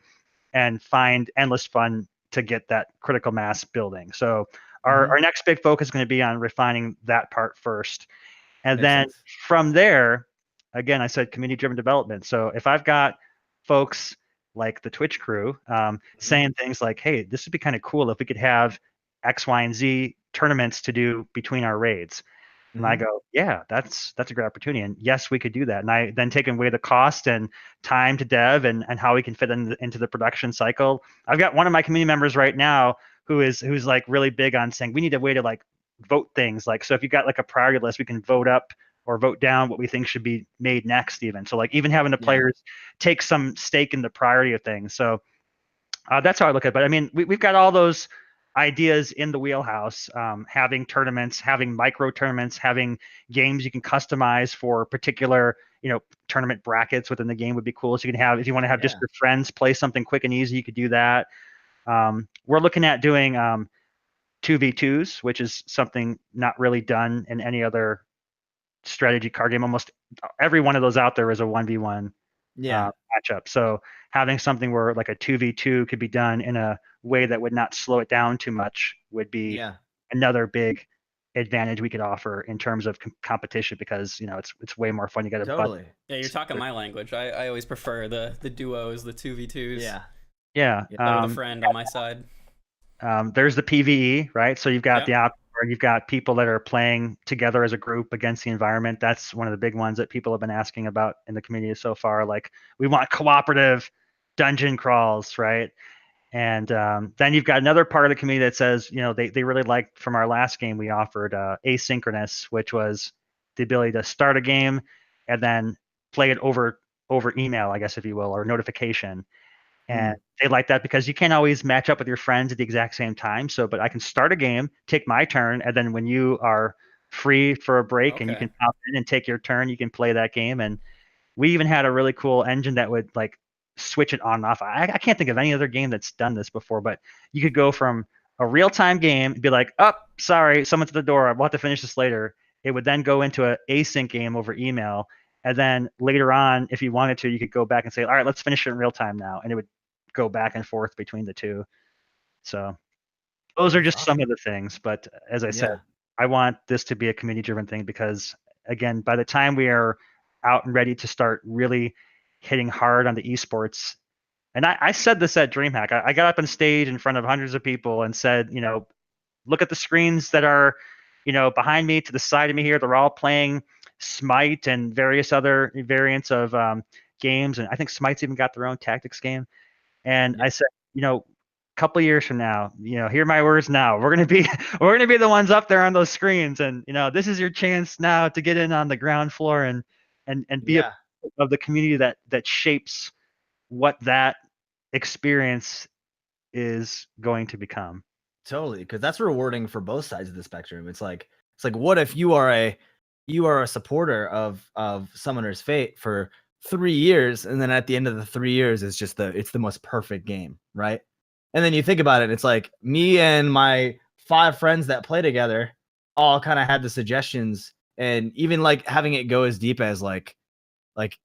and find endless fun to get that critical mass building. So our next big focus is going to be on refining that part first. And then from there, again, I said community-driven development. So if I've got folks like the Twitch Crew saying things like, hey, this would be kind of cool if we could have X, Y, and Z tournaments to do between our raids. And I go, yeah, that's a great opportunity. And yes, we could do that. And I then take away the cost and time to dev and how we can fit into the production cycle. I've got one of my community members right now who's like really big on saying we need a way to like vote things. Like, so if you've got like a priority list, we can vote up or vote down what we think should be made next even. So like even having the players take some stake in the priority of things. So that's how I look at it. But I mean, we've got all those ideas in the wheelhouse, having tournaments, having micro tournaments, having games you can customize for particular, tournament brackets within the game would be cool. So you can have, if you want to have just your friends play something quick and easy, you could do that. We're looking at doing 2v2s, which is something not really done in any other strategy card game. Almost every one of those out there is a 1v1 matchup. So having something where like a 2v2 could be done in a way that would not slow it down too much would be another big advantage we could offer in terms of competition, because it's way more fun. You get a Yeah, you're talking my language. I always prefer the duos, the 2v2s. Yeah. With a friend on my side. There's the PvE, right? So you've got the option where you've got people that are playing together as a group against the environment. That's one of the big ones that people have been asking about in the community so far. Like, we want cooperative dungeon crawls, right? And then you've got another part of the community that says, they really liked from our last game, we offered asynchronous, which was the ability to start a game and then play it over email, I guess, if you will, or notification. And they like that because you can't always match up with your friends at the exact same time. But I can start a game, take my turn, and then when you are free for a break and you can pop in and take your turn, you can play that game. And we even had a really cool engine that would like switch it on and off. I can't think of any other game that's done this before, but you could go from a real-time game and be like, oh, sorry, someone's at the door, I'll have to finish this later. It would then go into an async game over email. And then later on, if you wanted to, you could go back and say, all right, let's finish it in real time now. And it would go back and forth between the two. So those are just some of the things. But as I said, I want this to be a community-driven thing, because, again, by the time we are out and ready to start really hitting hard on the esports, and I said this at DreamHack, I got up on stage in front of hundreds of people and said, look at the screens that are, behind me, to the side of me here. They're all playing Smite and various other variants of games. And I think Smite's even got their own tactics game. And I said, a couple years from now, hear my words now. We're gonna be the ones up there on those screens, and this is your chance now to get in on the ground floor and be a of the community that shapes what that experience is going to become. Totally, because that's rewarding for both sides of the spectrum. It's like what if you are a supporter of Summoner's Fate for 3 years, and then at the end of the 3 years it's the most perfect game, right? And then you think about it, it's like me and my 5 friends that play together all kind of had the suggestions, and even like having it go as deep as like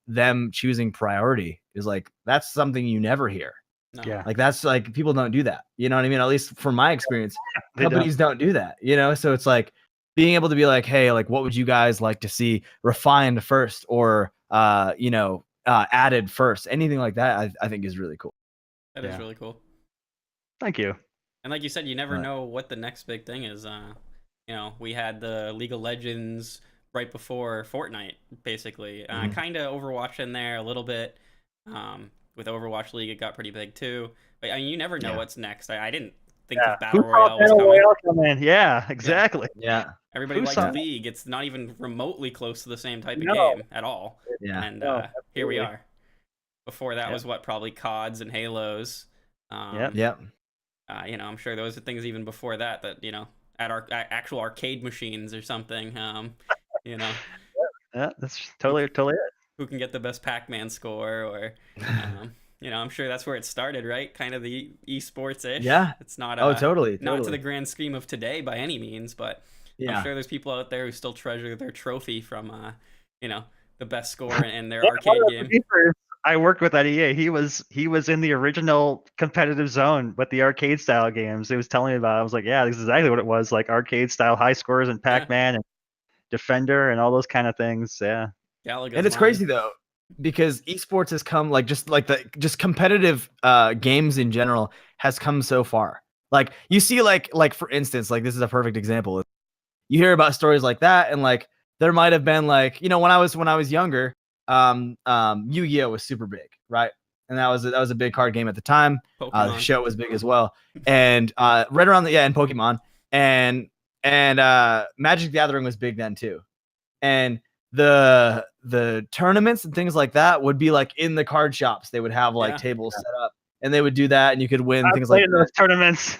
them choosing priority is like, that's something you never hear. No. Yeah. Like, that's like, people don't do that. You know what I mean? At least from my experience, companies don't do that, So it's like being able to be like, hey, like, what would you guys like to see refined first, or added first? Anything like that, I think is really cool. That is really cool. Thank you. And like you said, you never know what the next big thing is. We had the League of Legends right before Fortnite, basically. Kind of Overwatch in there a little bit. With Overwatch League, it got pretty big too. But I mean, you never know what's next. I didn't think the Battle Royale was coming. Yeah, exactly. Yeah. Everybody likes League. It's not even remotely close to the same type of game at all. Yeah. And here we are. Before that was probably CODs and Halos. I'm sure those are things even before that at our actual arcade machines or something. Yeah, that's totally it. Who can get the best Pac-Man score, or I'm sure that's where it started, right? Kind of the esports-ish. Yeah. It's not totally. Not to the grand scheme of today by any means, but I'm sure there's people out there who still treasure their trophy from the best score in their arcade game. I worked with at EA. He was in the original competitive zone with the arcade style games. He was telling me about it. I was like, yeah, this is exactly what it was, like arcade style high scores and Pac-Man and Defender and all those kind of things. Yeah. Galaga's and it's crazy though, because esports has come, like, just competitive games in general has come so far. Like, you see, like for instance, like, this is a perfect example. You hear about stories like that, and like there might have been like, when I was younger, Yu-Gi-Oh was super big, right? And that was a big card game at the time. The show was big as well, and right around and Pokemon and Magic the Gathering was big then too, and the tournaments and things like that would be like in the card shops. They would have like tables set up, and they would do that, and you could win things like those tournaments.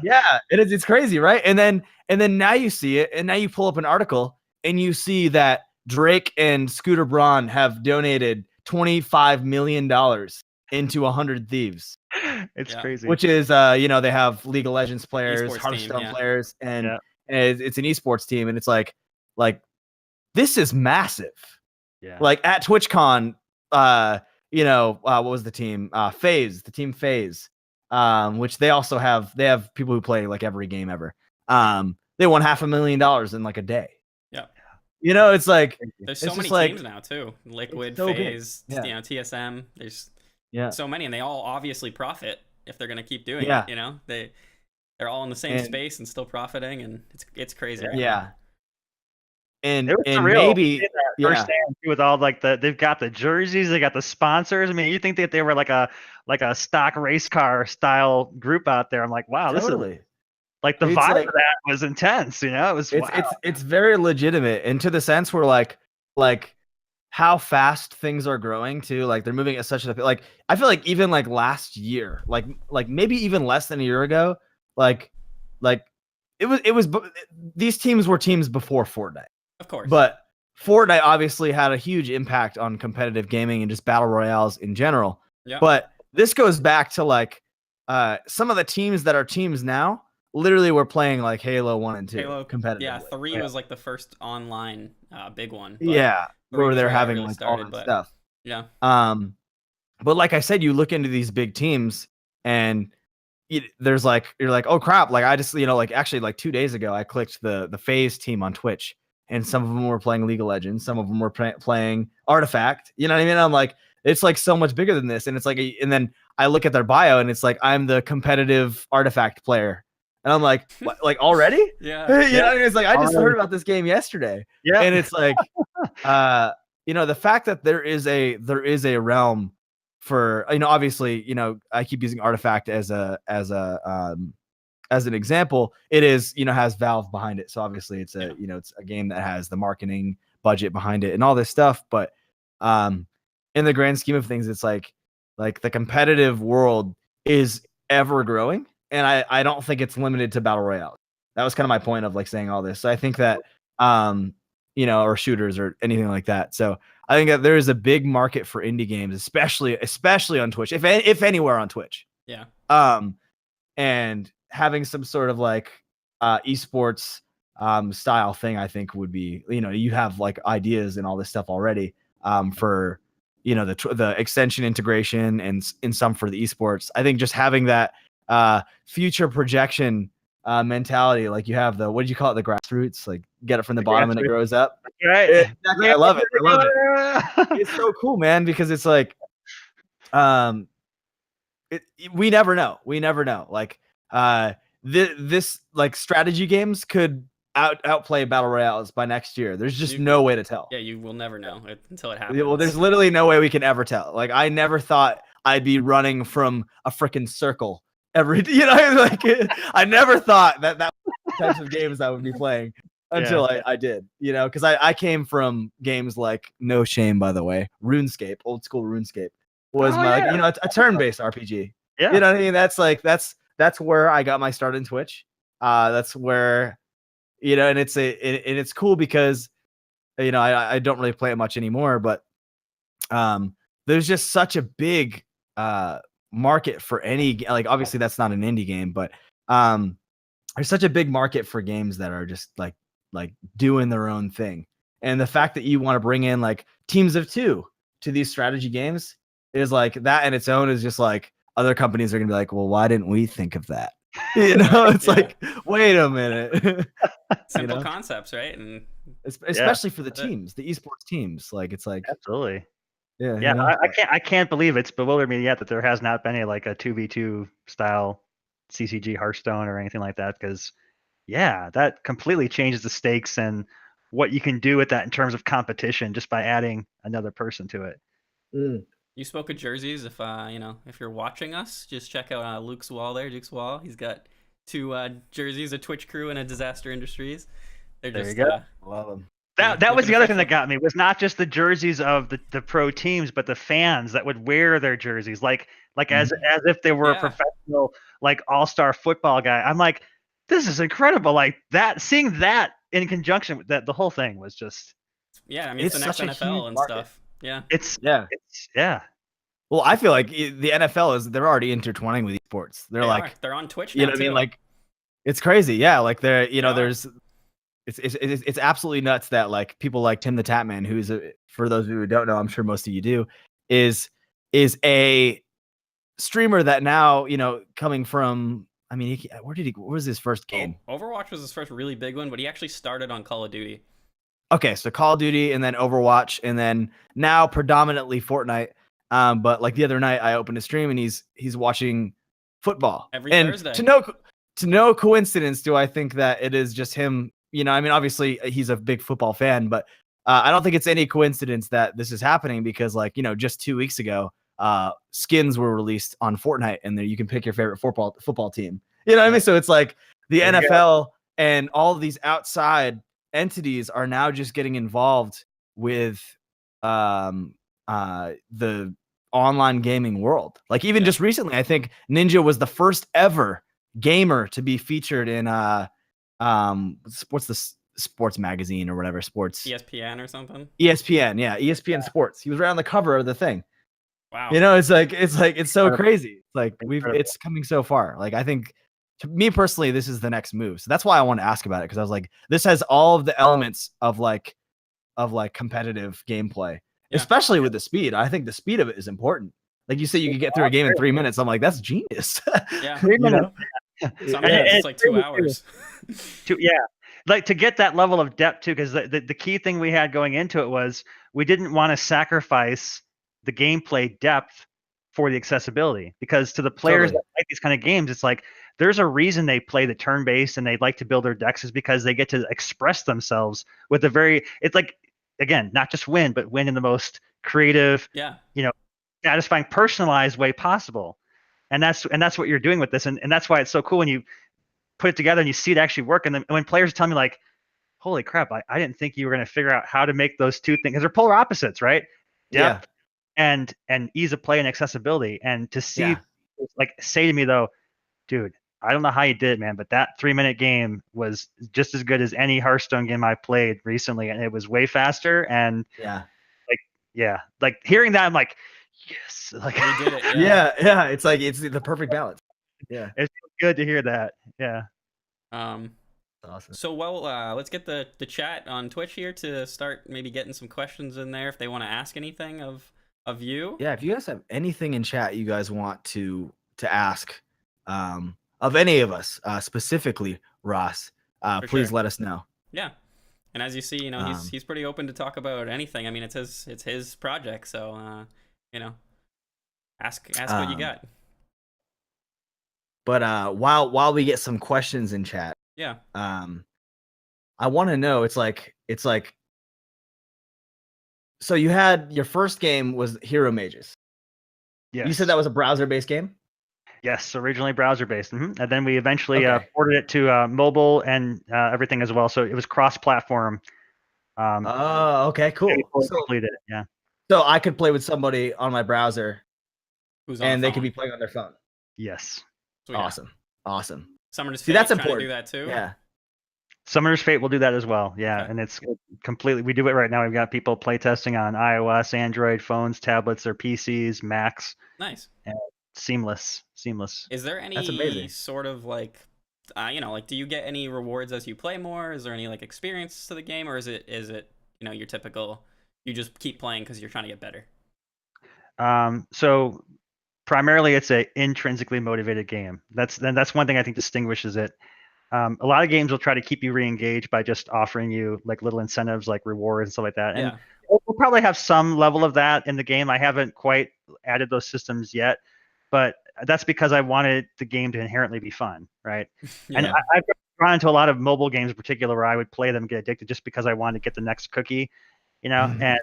Yeah, it's crazy, right? And then now you see it, and now you pull up an article and you see that Drake and Scooter Braun have donated $25 million into 100 Thieves. It's Yeah. crazy. which is they have League of Legends players, Esports Hearthstone team, yeah. players, and Yeah. it's an esports team, and it's like this is massive. Yeah. Like at TwitchCon, what was the team? FaZe, the team FaZe, which they also have people who play like every game ever. They won $500,000 in like a day. Yeah. It's like There's it's so many just like teams now too. Liquid, so big. FaZe, Yeah. TSM. There's Yeah. so many, and they all obviously profit if they're gonna keep doing Yeah. it. They're all in the same space and still profiting, and it's crazy. Yeah. Right Yeah. now. And It was and surreal. maybe Firsthand too, with all like they've got the jerseys, they got the sponsors. I mean, you think that they were like a stock race car style group out there. I'm like, wow, this is totally. like the It's vibe like- of that was intense. It was wow. It's very legitimate, and to the sense where like how fast things are growing too. Like they're moving at such a like I feel like even like last year, like maybe even less than a year ago, like it was these teams were teams before Fortnite. Of course. But Fortnite obviously had a huge impact on competitive gaming and just battle royales in general. Yeah. But this goes back to like some of the teams that are teams now literally were playing like Halo 1 and 2 competitively. Yeah, 3 was like the first online big one. But Yeah, where they're having really like started, all that but stuff. yeah. But like I said, you look into these big teams and there's like you're like, oh crap, like I just like actually like 2 days ago I clicked the FaZe team on Twitch, and some of them were playing League of Legends, some of them were playing Artifact. You know what I mean? I'm like, it's like so much bigger than this, and it's like, and then I look at their bio, and it's like I'm the competitive Artifact player, and I'm like, what, like already? Yeah. You know what I mean? It's like I just heard about this game yesterday. Yeah. And it's like, the fact that there is a realm for obviously I keep using Artifact as an example. It is has Valve behind it, so obviously it's it's a game that has the marketing budget behind it and all this stuff. But in the grand scheme of things, it's like the competitive world is ever growing, and I don't think it's limited to battle royale. That was kind of my point of like saying all this. So I think that or shooters or anything like that. So I think that there is a big market for indie games, especially on Twitch, if anywhere on Twitch. Yeah. And having some sort of like esports style thing, I think would be, you have like ideas and all this stuff already for the extension integration and in some for the esports. I think just having that future projection mentality, like you have what did you call it, the grassroots, like get it from the bottom and it grows up. Right. Exactly. I love it. It's so cool, man, because it's like we never know. Like this like strategy games could outplay battle royales by next year. There's just no way to tell. Yeah, you will never know until it happens. Well, there's literally no way we can ever tell. Like I never thought I'd be running from a freaking circle every like I never thought that types of games I would be playing until I did, because I came from games like, no shame by the way, RuneScape, old school RuneScape was a turn-based RPG. Yeah. You know what I mean? That's like that's where I got my start in Twitch. That's where and it's cool because I don't really play it much anymore, but there's just such a big market for any, like obviously that's not an indie game, but there's such a big market for games that are just like doing their own thing. And the fact that you want to bring in like teams of 2 to these strategy games is like that in its own is just like other companies are gonna be like, well, why didn't we think of that? It's like, wait a minute. Simple concepts, right? And especially for the teams, the esports teams, like it's like absolutely. Yeah. I can't believe it's bewildered me yet that there has not been a 2v2 style CCG Hearthstone or anything like that, because that completely changes the stakes and what you can do with that in terms of competition just by adding another person to it. You spoke of jerseys. If if you're watching us, just check out Luke's wall there. Duke's wall. He's got 2 jerseys, a Twitch Crew and a Disaster Industries. They're there just you go. Love them. That was the other thing that got me, was not just the jerseys of the pro teams, but the fans that would wear their jerseys like as if they were a professional like all-star football guy. I'm like, this is incredible. Like that, seeing that in conjunction with that, the whole thing was just I mean it's the next NFL and stuff. Yeah. It's Well, I feel like the NFL they're already intertwining with esports. They're on Twitch you now know what I too. mean? Like, it's crazy. Yeah, like They are. there's it's absolutely nuts that like people like Tim the Tatman, who's for those of you who don't know, I'm sure most of you do, is a streamer that now, coming from, I mean, what was his first game? Overwatch was his first really big one, but he actually started on Call of Duty. Okay, so Call of Duty and then Overwatch and then now predominantly Fortnite. But like the other night I opened a stream and he's watching football Every and Thursday. To no coincidence do I think that it is just him. I mean, obviously he's a big football fan, but I don't think it's any coincidence that this is happening because, like, just 2 weeks ago, skins were released on Fortnite, and there you can pick your favorite football team. You know what I mean? So it's like the NFL and all of these outside entities are now just getting involved with the online gaming world. Like even just recently, I think Ninja was the first ever gamer to be featured in what's the sports magazine or whatever, sports ESPN or something. ESPN, yeah, ESPN Sports. He was right on the cover of the thing. Wow. It's so crazy. It's like it's coming so far. Like I think, to me personally, this is the next move. So that's why I want to ask about it, because I was like, this has all of the elements of competitive gameplay, especially with the speed. I think the speed of it is important. Like you say, you could get through a game in 3 minutes. I'm like, that's genius. Yeah. 3 minutes. Sometimes it's like 2 hours. Like to get that level of depth too, because the key thing we had going into it was we didn't want to sacrifice the gameplay depth for the accessibility, because to the players that like these kind of games, it's like there's a reason they play the turn-based and they like to build their decks, is because they get to express themselves with it's like, again, not just win, but win in the most creative, satisfying, personalized way possible. And that's what you're doing with this. And that's why it's so cool when you put it together and you see it actually work. And then when players tell me like, holy crap, I didn't think you were going to figure out how to make those two things, because they're polar opposites, right? Depth and ease of play and accessibility. And to see like say to me though, dude, I don't know how you did it, man, but that 3-minute game was just as good as any Hearthstone game I played recently, and it was way faster. And like hearing that, I'm like, yes, like we did it. It's like it's the perfect balance. Yeah, it's good to hear that. Yeah. Awesome. So let's get the chat on Twitch here to start maybe getting some questions in there if they want to ask anything of you. Yeah, if you guys have anything in chat you guys want to ask of any of us, specifically Ross, please let us know. Yeah. And as you see, he's pretty open to talk about anything. I mean, it's his project, so ask what you got. But while we get some questions in chat, I want to know, it's like so you had your first game was Hero Mages. Yes. You said that was a browser-based game? Yes, originally browser-based. And then we eventually ported it to mobile and everything as well. So it was cross-platform. Okay, cool. Completed it, yeah. So I could play with somebody on my browser, and they could be playing on their phone. Yes. Sweet. Awesome. Summoner's Fate, that's important. To do that too. Yeah. Summoner's Fate will do that as well. Yeah, and it's completely. We do it right now. We've got people playtesting on iOS, Android phones, tablets, or PCs, Macs. Nice. And seamless. Is there any sort of like, do you get any rewards as you play more? Is there any like experience to the game, or is it your typical, you just keep playing because you're trying to get better? So primarily it's a intrinsically motivated game. That's one thing I think distinguishes it. A lot of games will try to keep you re-engaged by just offering you like little incentives like rewards and stuff like that. And we'll probably have some level of that in the game. I haven't quite added those systems yet, but that's because I wanted the game to inherently be fun, right? And I've gone into a lot of mobile games in particular where I would play them and get addicted just because I wanted to get the next cookie, and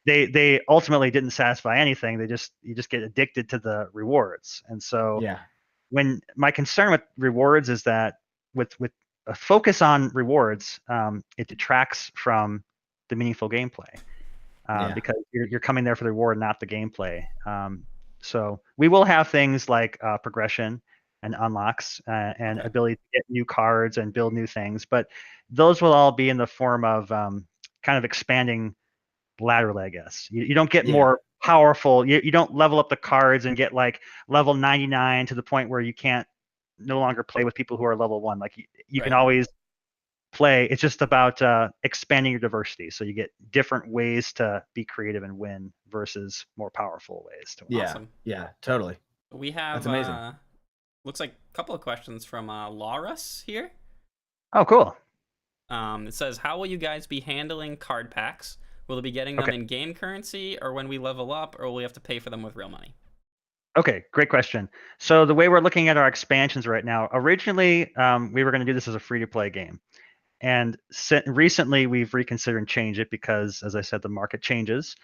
they ultimately didn't satisfy anything. You just get addicted to the rewards. And so when my concern with rewards is that with a focus on rewards, it detracts from the meaningful gameplay, because you're coming there for the reward, not the gameplay. So we will have things like progression and unlocks and ability to get new cards and build new things, but those will all be in the form of kind of expanding laterally, I guess. You don't get more powerful. You don't level up the cards and get like level 99 to the point where you can't no longer play with people who are level 1. Like you can Right. always play. It's just about expanding your diversity, so you get different ways to be creative and win versus more powerful ways to win. Yeah. Awesome. Yeah. Totally. We have That's amazing. looks like a couple of questions from Laurus here. Oh, cool. It says, how will you guys be handling card packs? Will they be getting them in game currency, or when we level up, or will we have to pay for them with real money? Okay, great question. So the way we're looking at our expansions right now, originally we were going to do this as a free-to-play game. And recently we've reconsidered and changed it because, as I said, the market changes.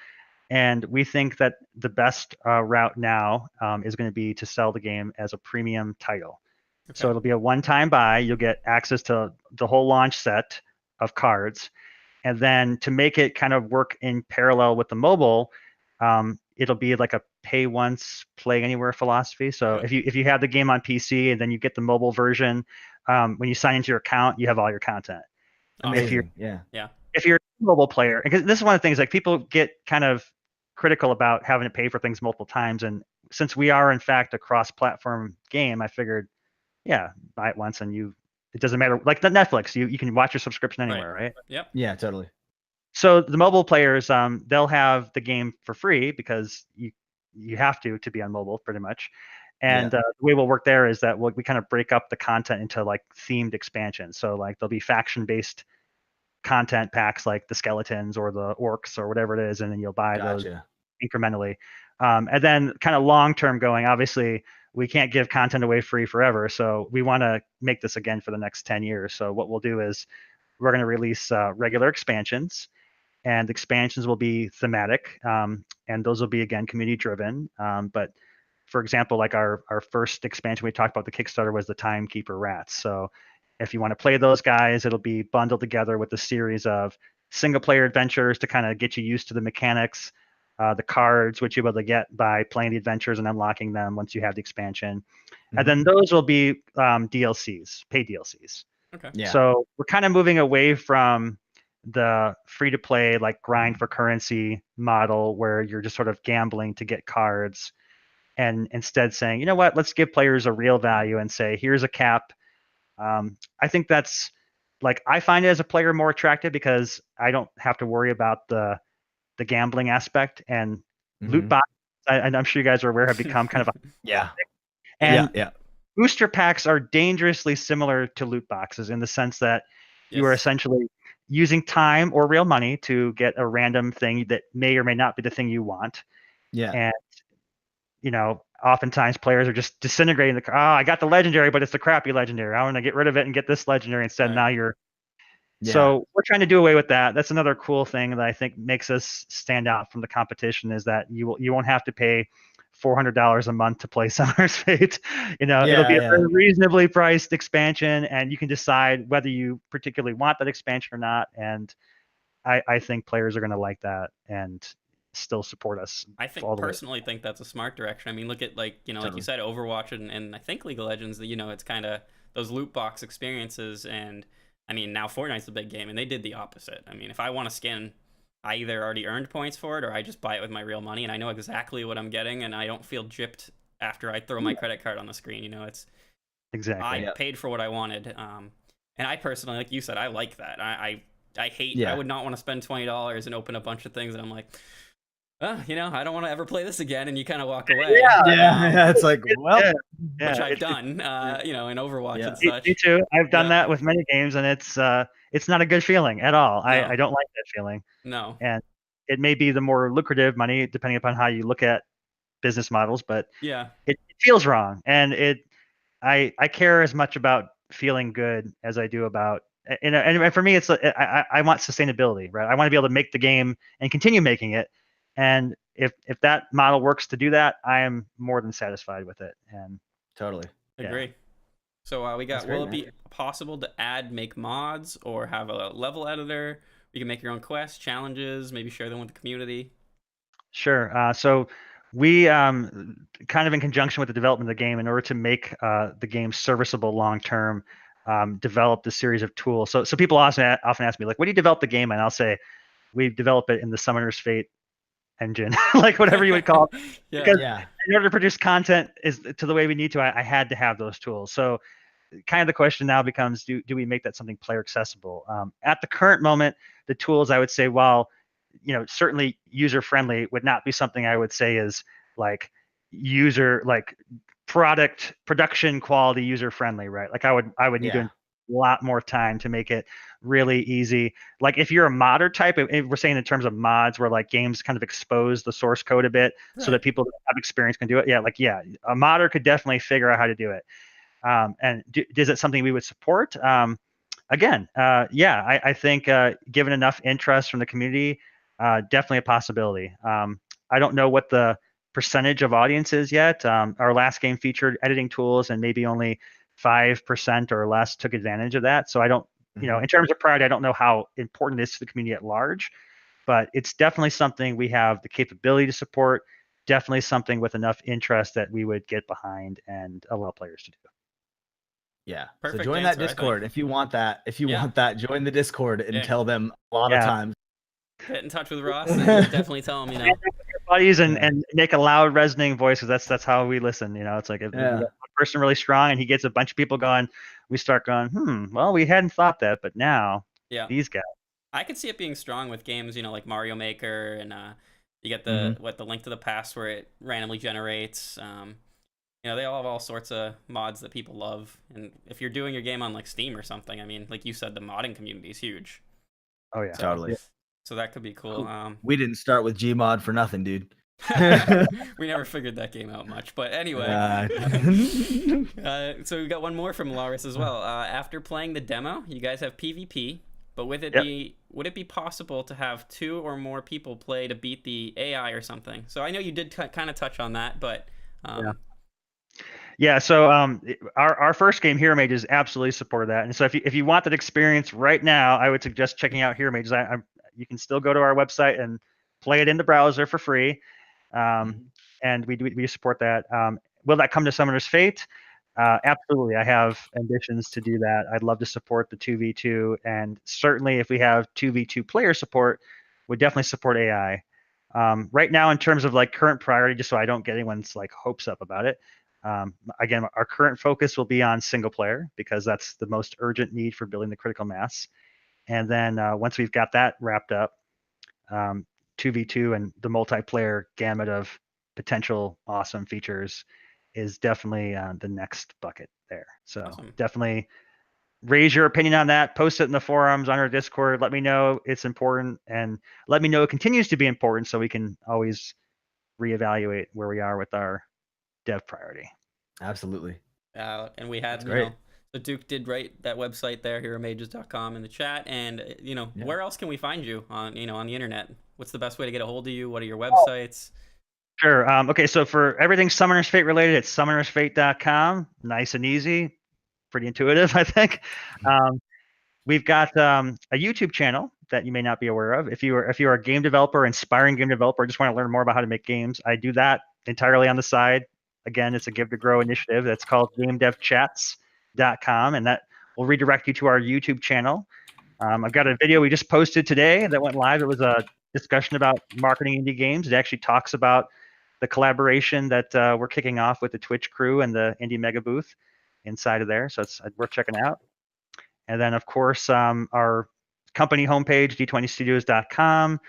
And we think that the best route now is going to be to sell the game as a premium title. Okay. So it'll be a one-time buy. You'll get access to the whole launch set of cards. And then to make it kind of work in parallel with the mobile, it'll be like a pay once, play anywhere philosophy. So if you have the game on PC and then you get the mobile version, when you sign into your account, you have all your content. Amazing. If you're a mobile player, because this is one of the things, like, people get kind of critical about having to pay for things multiple times. And since we are in fact a cross-platform game, I figured, yeah, buy it once and it doesn't matter. Like the Netflix, you can watch your subscription anywhere, right? Yep. Yeah, totally. So the mobile players, they'll have the game for free because you have to be on mobile pretty much. And the way we'll work there is that we kind of break up the content into like themed expansions. So like there'll be faction-based content packs like the skeletons or the orcs or whatever it is, and then you'll buy those incrementally. And then kind of long-term going, obviously, we can't give content away free forever. So we want to make this again for the next 10 years. So what we'll do is we're going to release regular expansions, and expansions will be thematic, and those will be, again, community driven. But for example, like our first expansion we talked about, the Kickstarter, was the Timekeeper Rats. So if you want to play those guys, it'll be bundled together with a series of single player adventures to kind of get you used to the mechanics, the cards, which you'll be able to get by playing the adventures and unlocking them once you have the expansion. And then those will be DLCs, paid DLCs. Okay. Yeah. So we're kind of moving away from the free to play, like, grind for currency model where you're just sort of gambling to get cards, and instead saying, you know what, let's give players a real value and say, here's a cap. I think that's, like, I find it as a player more attractive because I don't have to worry about the gambling aspect, and loot boxes, and I'm sure you guys are aware, have become kind of a booster packs are dangerously similar to loot boxes in the sense that you are essentially using time or real money to get a random thing that may or may not be the thing you want. And oftentimes players are just disintegrating the. Oh, I got the legendary, but it's the crappy legendary. I want to get rid of it and get this legendary instead. Right. Now you're. Yeah. So we're trying to do away with that. That's another cool thing that I think makes us stand out from the competition, is that you won't have to pay $400 a month to play Summer's Fate. It'll be a very reasonably priced expansion, and you can decide whether you particularly want that expansion or not. And I think players are going to like that and still support us. I personally think that's a smart direction. I mean, look at, like you said, Overwatch and I think League of Legends, that it's kind of those loot box experiences. And I mean, now Fortnite's the big game, and they did the opposite. I mean, if I want a skin, I either already earned points for it, or I just buy it with my real money, and I know exactly what I'm getting, and I don't feel gypped after I throw my credit card on the screen. It's exactly, I paid for what I wanted. And I personally, like you said, I like that. I hate. I would not want to spend $20 and open a bunch of things, and I'm like, I don't want to ever play this again, and you kind of walk away. It's like, well, which I've done, in Overwatch and such. Me too. I've done that with many games, and it's not a good feeling at all. No. I don't like that feeling. No. And it may be the more lucrative money, depending upon how you look at business models, but it feels wrong. And I care as much about feeling good as I do about. And for me, it's I want sustainability, right? I want to be able to make the game and continue making it. And if that model works to do that, I am more than satisfied with it. And totally agree. So we got, will it be possible to make mods or have a level editor? You can make your own quests, challenges, maybe share them with the community. Sure. So we, kind of in conjunction with the development of the game, in order to make the game serviceable long term, developed a series of tools. So people often ask me, like, what do you develop the game? And I'll say, we develop it in the Summoner's Fate engine, like whatever you would call it. Yeah. Because Yeah. in order to produce content to the way we need to, I had to have those tools. So kind of the question now becomes, do we make that something player accessible? At the current moment, the tools, I would say, while certainly user friendly, would not be something I would say is like production quality user friendly, right? Like I would need to Yeah. a lot more time to make it really easy. Like if you're a modder type, if we're saying in terms of mods where like games kind of expose the source code a bit so that people that have experience can do it. Yeah, a modder could definitely figure out how to do it. And is it something we would support? Again, I think given enough interest from the community, definitely a possibility. I don't know what the percentage of audience is yet. Our last game featured editing tools, and maybe only 5% or less took advantage of that. So I don't, in terms of priority, I don't know how important it is to the community at large, but it's definitely something we have the capability to support. Definitely something with enough interest that we would get behind and allow players to do. Yeah. Perfect So join answer, that I think. Discord if you want that. If you Yeah. want that, join the Discord and Yeah. tell them a lot of times. Get in touch with Ross and definitely tell him, Buddies and make a loud resonating voice, because that's how we listen. It's like if we got one person really strong and he gets a bunch of people going, we start going, well, we hadn't thought that, but now these guys. I could see it being strong with games, like Mario Maker, and you get the Link to the Past where it randomly generates. They all have all sorts of mods that people love, and if you're doing your game on like Steam or something, I mean, like you said, the modding community is huge. Oh yeah, totally. So that could be cool. We didn't start with Gmod for nothing, dude. We never figured that game out much, but anyway. So we got one more from Loris as well. After playing the demo, you guys have PvP, but would it be possible to have 2 or more people play to beat the AI or something? So I know you did kind of touch on that, but Yeah, so our first game, Hero Mages, absolutely supported that. And so if you want that experience right now, I would suggest checking out Hero Mages. You can still go to our website and play it in the browser for free, and we support that. Will that come to Summoner's Fate? Absolutely. I have ambitions to do that. I'd love to support the 2v2, and certainly if we have 2v2 player support, we'd definitely support AI. Right now, in terms of like current priority, just so I don't get anyone's like hopes up about it, again, our current focus will be on single player because that's the most urgent need for building the critical mass. And then once we've got that wrapped up, 2v2 and the multiplayer gamut of potential awesome features is definitely the next bucket there. So definitely raise your opinion on that. Post it in the forums, on our Discord. Let me know it's important, and let me know it continues to be important so we can always reevaluate where we are with our dev priority. Absolutely. And we had, so Duke did write that website there, heromages.com, in the chat. And, where else can we find you on the internet? What's the best way to get a hold of you? What are your websites? Sure. Okay, so for everything Summoner's Fate related, it's summonersfate.com. Nice and easy. Pretty intuitive, I think. We've got a YouTube channel that you may not be aware of. If you are a game developer, inspiring game developer, just want to learn more about how to make games, I do that entirely on the side. Again, it's a Give to Grow initiative that's called GameDevChats.com, and that will redirect you to our YouTube channel. I've got a video we just posted today that went live. It was a discussion about marketing indie games. It actually talks about the collaboration that we're kicking off with the Twitch crew and the Indie Mega Booth inside of there. So it's worth checking out. And then, of course, our company homepage, d20studios.com,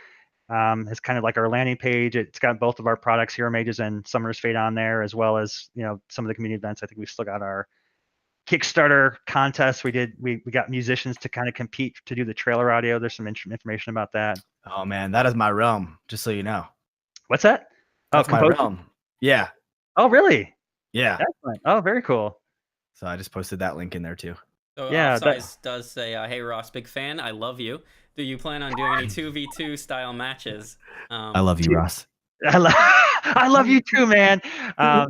is kind of like our landing page. It's got both of our products, Hero Mages and Summoner's Fate, on there, as well as some of the community events. I think we've still got our Kickstarter contest. We got musicians to kind of compete to do the trailer audio. There's some information about that. Oh man, that is my realm. Just so you know. What's that? That's my realm. Yeah. Oh really? Yeah. Excellent. Oh, very cool. So I just posted that link in there too. So yeah, Offsize does say, "Hey Ross, big fan. I love you. Do you plan on doing any 2v2 style matches?" I love you, Ross. I love you too, man. Yeah,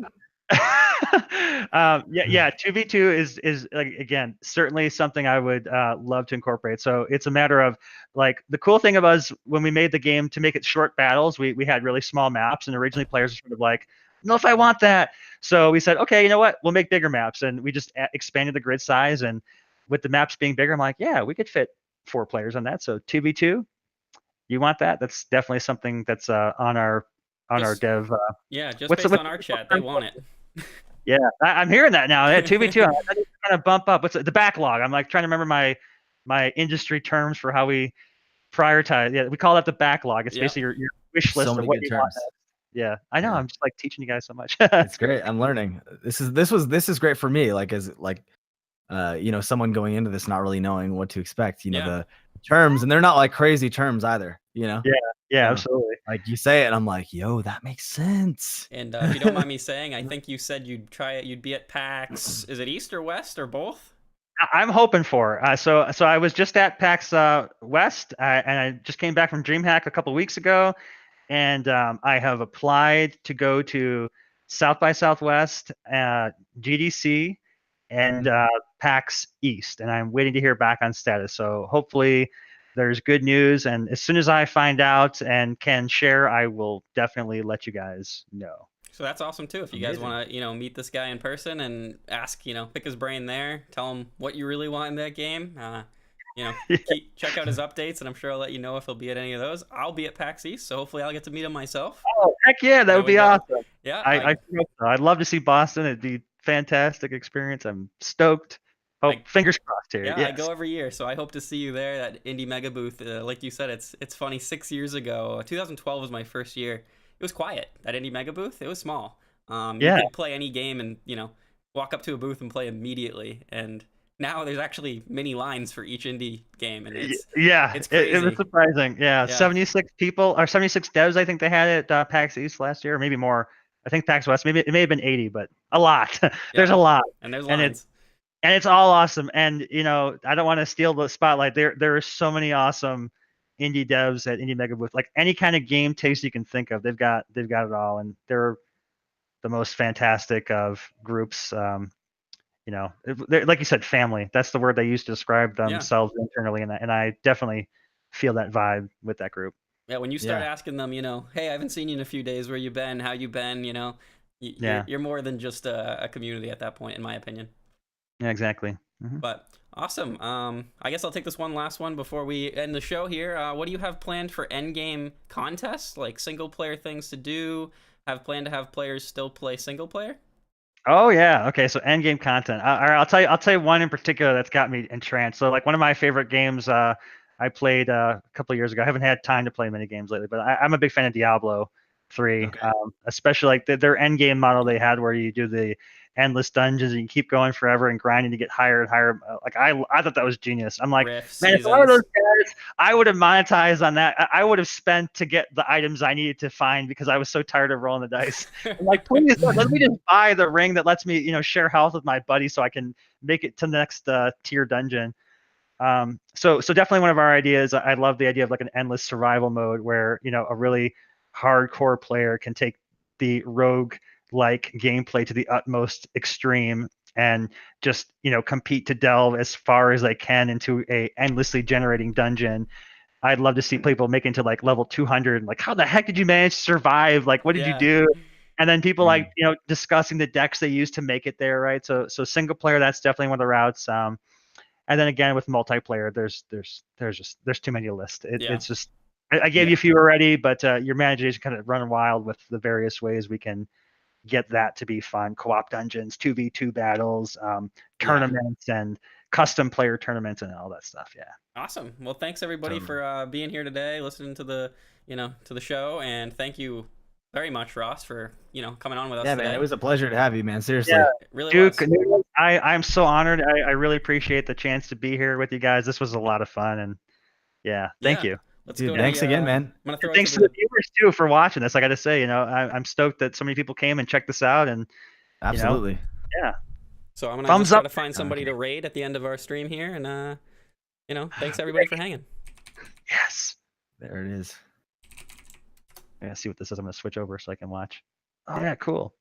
2v2 is like, again, certainly something I would love to incorporate. So it's a matter of like, the cool thing about us when we made the game to make it short battles, we had really small maps, and originally players were sort of like, no, if I want that. So we said, okay, you know what? We'll make bigger maps, and we just expanded the grid size. And with the maps being bigger, I'm like, yeah, we could fit 4 players on that. So 2v2, you want that? That's definitely something that's on our Just dev. Yeah, just What's based on our what's chat, they want it. Yeah, I'm hearing that now. Yeah, 2v2. I need to kind of bump up. What's the backlog? I'm like trying to remember my industry terms for how we prioritize. Yeah, we call that the backlog. It's Yep. basically your wish So list of many what good you want terms. next. Yeah, I know. Yeah. I'm just like teaching you guys so much. It's great. I'm learning. This is great for me. Like as like someone going into this not really knowing what to expect. Yeah. The terms, and they're not like crazy terms either. Yeah, You know, absolutely. like you say it, and I'm like, yo, that makes sense. And if you don't mind me saying, I think you said you'd try it. You'd be at PAX. Is it East or West or both? I'm hoping for. So I was just at PAX West, and I just came back from DreamHack a couple of weeks ago, and I have applied to go to South by Southwest, GDC, and PAX East, and I'm waiting to hear back on status. So hopefully there's good news, and as soon as I find out and can share, I will definitely let you guys know. So that's awesome too. If you guys want to, meet this guy in person and ask, pick his brain there, tell him what you really want in that game. Check out his updates, and I'm sure I'll let you know if he'll be at any of those. I'll be at PAX East, so hopefully I'll get to meet him myself. Oh, heck yeah, that would be awesome. Yeah, I hope so. I'd love to see Boston. It'd be a fantastic experience. I'm stoked. Fingers crossed here. Yeah, yes. I go every year, so I hope to see you there at Indie Mega Booth. Like you said, it's funny. 6 years ago, 2012 was my first year. It was quiet at Indie Mega Booth. It was small. You could play any game and walk up to a booth and play immediately. And now there's actually mini lines for each indie game, and it's crazy. It was surprising. Yeah, 76 people or 76 devs. I think they had at PAX East last year, or maybe more. I think PAX West. Maybe it may have been 80, but a lot. There's a lot, and there's lines. And it's all awesome. And I don't want to steal the spotlight. There are so many awesome indie devs at Indie Mega Booth. Like any kind of game taste you can think of, they've got it all, and they're the most fantastic of groups. They're, like you said, family. That's the word they use to describe themselves internally, and I definitely feel that vibe with that group. Yeah, when you start asking them, hey, I haven't seen you in a few days. Where you been? How you been? You're more than just a community at that point, in my opinion. Yeah, exactly. Mm-hmm. But awesome. I guess I'll take this one last one before we end the show here. What do you have planned for endgame contests, like single player things to do? Have planned to have players still play single player? Oh yeah. Okay. So endgame content. I'll tell you one in particular that's got me entranced. So like one of my favorite games I played a couple of years ago. I haven't had time to play many games lately, but I'm a big fan of Diablo 3. Okay. Especially like their endgame model they had where you do the endless dungeons and you keep going forever and grinding to get higher and higher. Like I thought that was genius. I'm like, man, if one of those guys, I would have monetized on that. I would have spent to get the items I needed to find because I was so tired of rolling the dice. I'm like, please let me just buy the ring that lets me, share health with my buddy so I can make it to the next tier dungeon. So definitely one of our ideas. I love the idea of like an endless survival mode where a really hardcore player can take the rogue like gameplay to the utmost extreme and just compete to delve as far as they can into a endlessly generating dungeon. I'd love to see people make it to like level 200. Like, how the heck did you manage to survive? Like, what did you do? And then people like discussing the decks they use to make it there, right? So single player, that's definitely one of the routes. And then again with multiplayer, there's too many to list. It's just I gave you a few already, but your imagination kind of running wild with the various ways we can get that to be fun. Co-op dungeons, 2v2 battles, tournaments, and custom player tournaments, and all that stuff. Yeah. Awesome. Well, thanks everybody for being here today, listening to the to the show, and thank you very much, Ross, for coming on with us. Yeah, today. Man, it was a pleasure to have you, man. Seriously, it really Duke, was. I'm so honored. I really appreciate the chance to be here with you guys. This was a lot of fun, and thank you. Thanks again, man. Thanks to the viewers too for watching this. I got to say, I'm stoked that so many people came and checked this out, and absolutely, yeah. So I'm gonna try to find somebody to raid at the end of our stream here, and thanks everybody for hanging. Yes, there it is. I gotta see what this is. I'm gonna switch over so I can watch. Oh yeah, cool.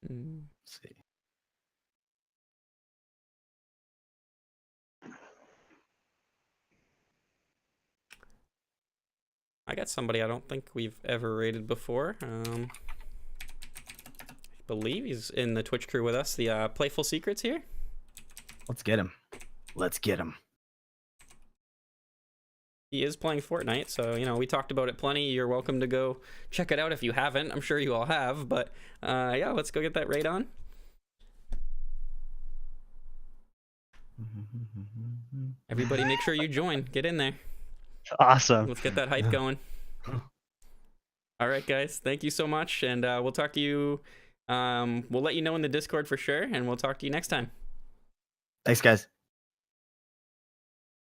Let's see. I got somebody I don't think we've ever raided before. I believe he's in the Twitch crew with us. The Playful Secrets here. Let's get him. he is playing Fortnite, so we talked about it plenty. You're welcome to go check it out if you haven't. I'm sure you all have, but yeah, let's go get that raid on. Everybody, make sure you join. Get in there. Awesome. Let's get that hype going. All right, guys. Thank you so much, and we'll talk to you. We'll let you know in the Discord for sure, and we'll talk to you next time. Thanks, guys.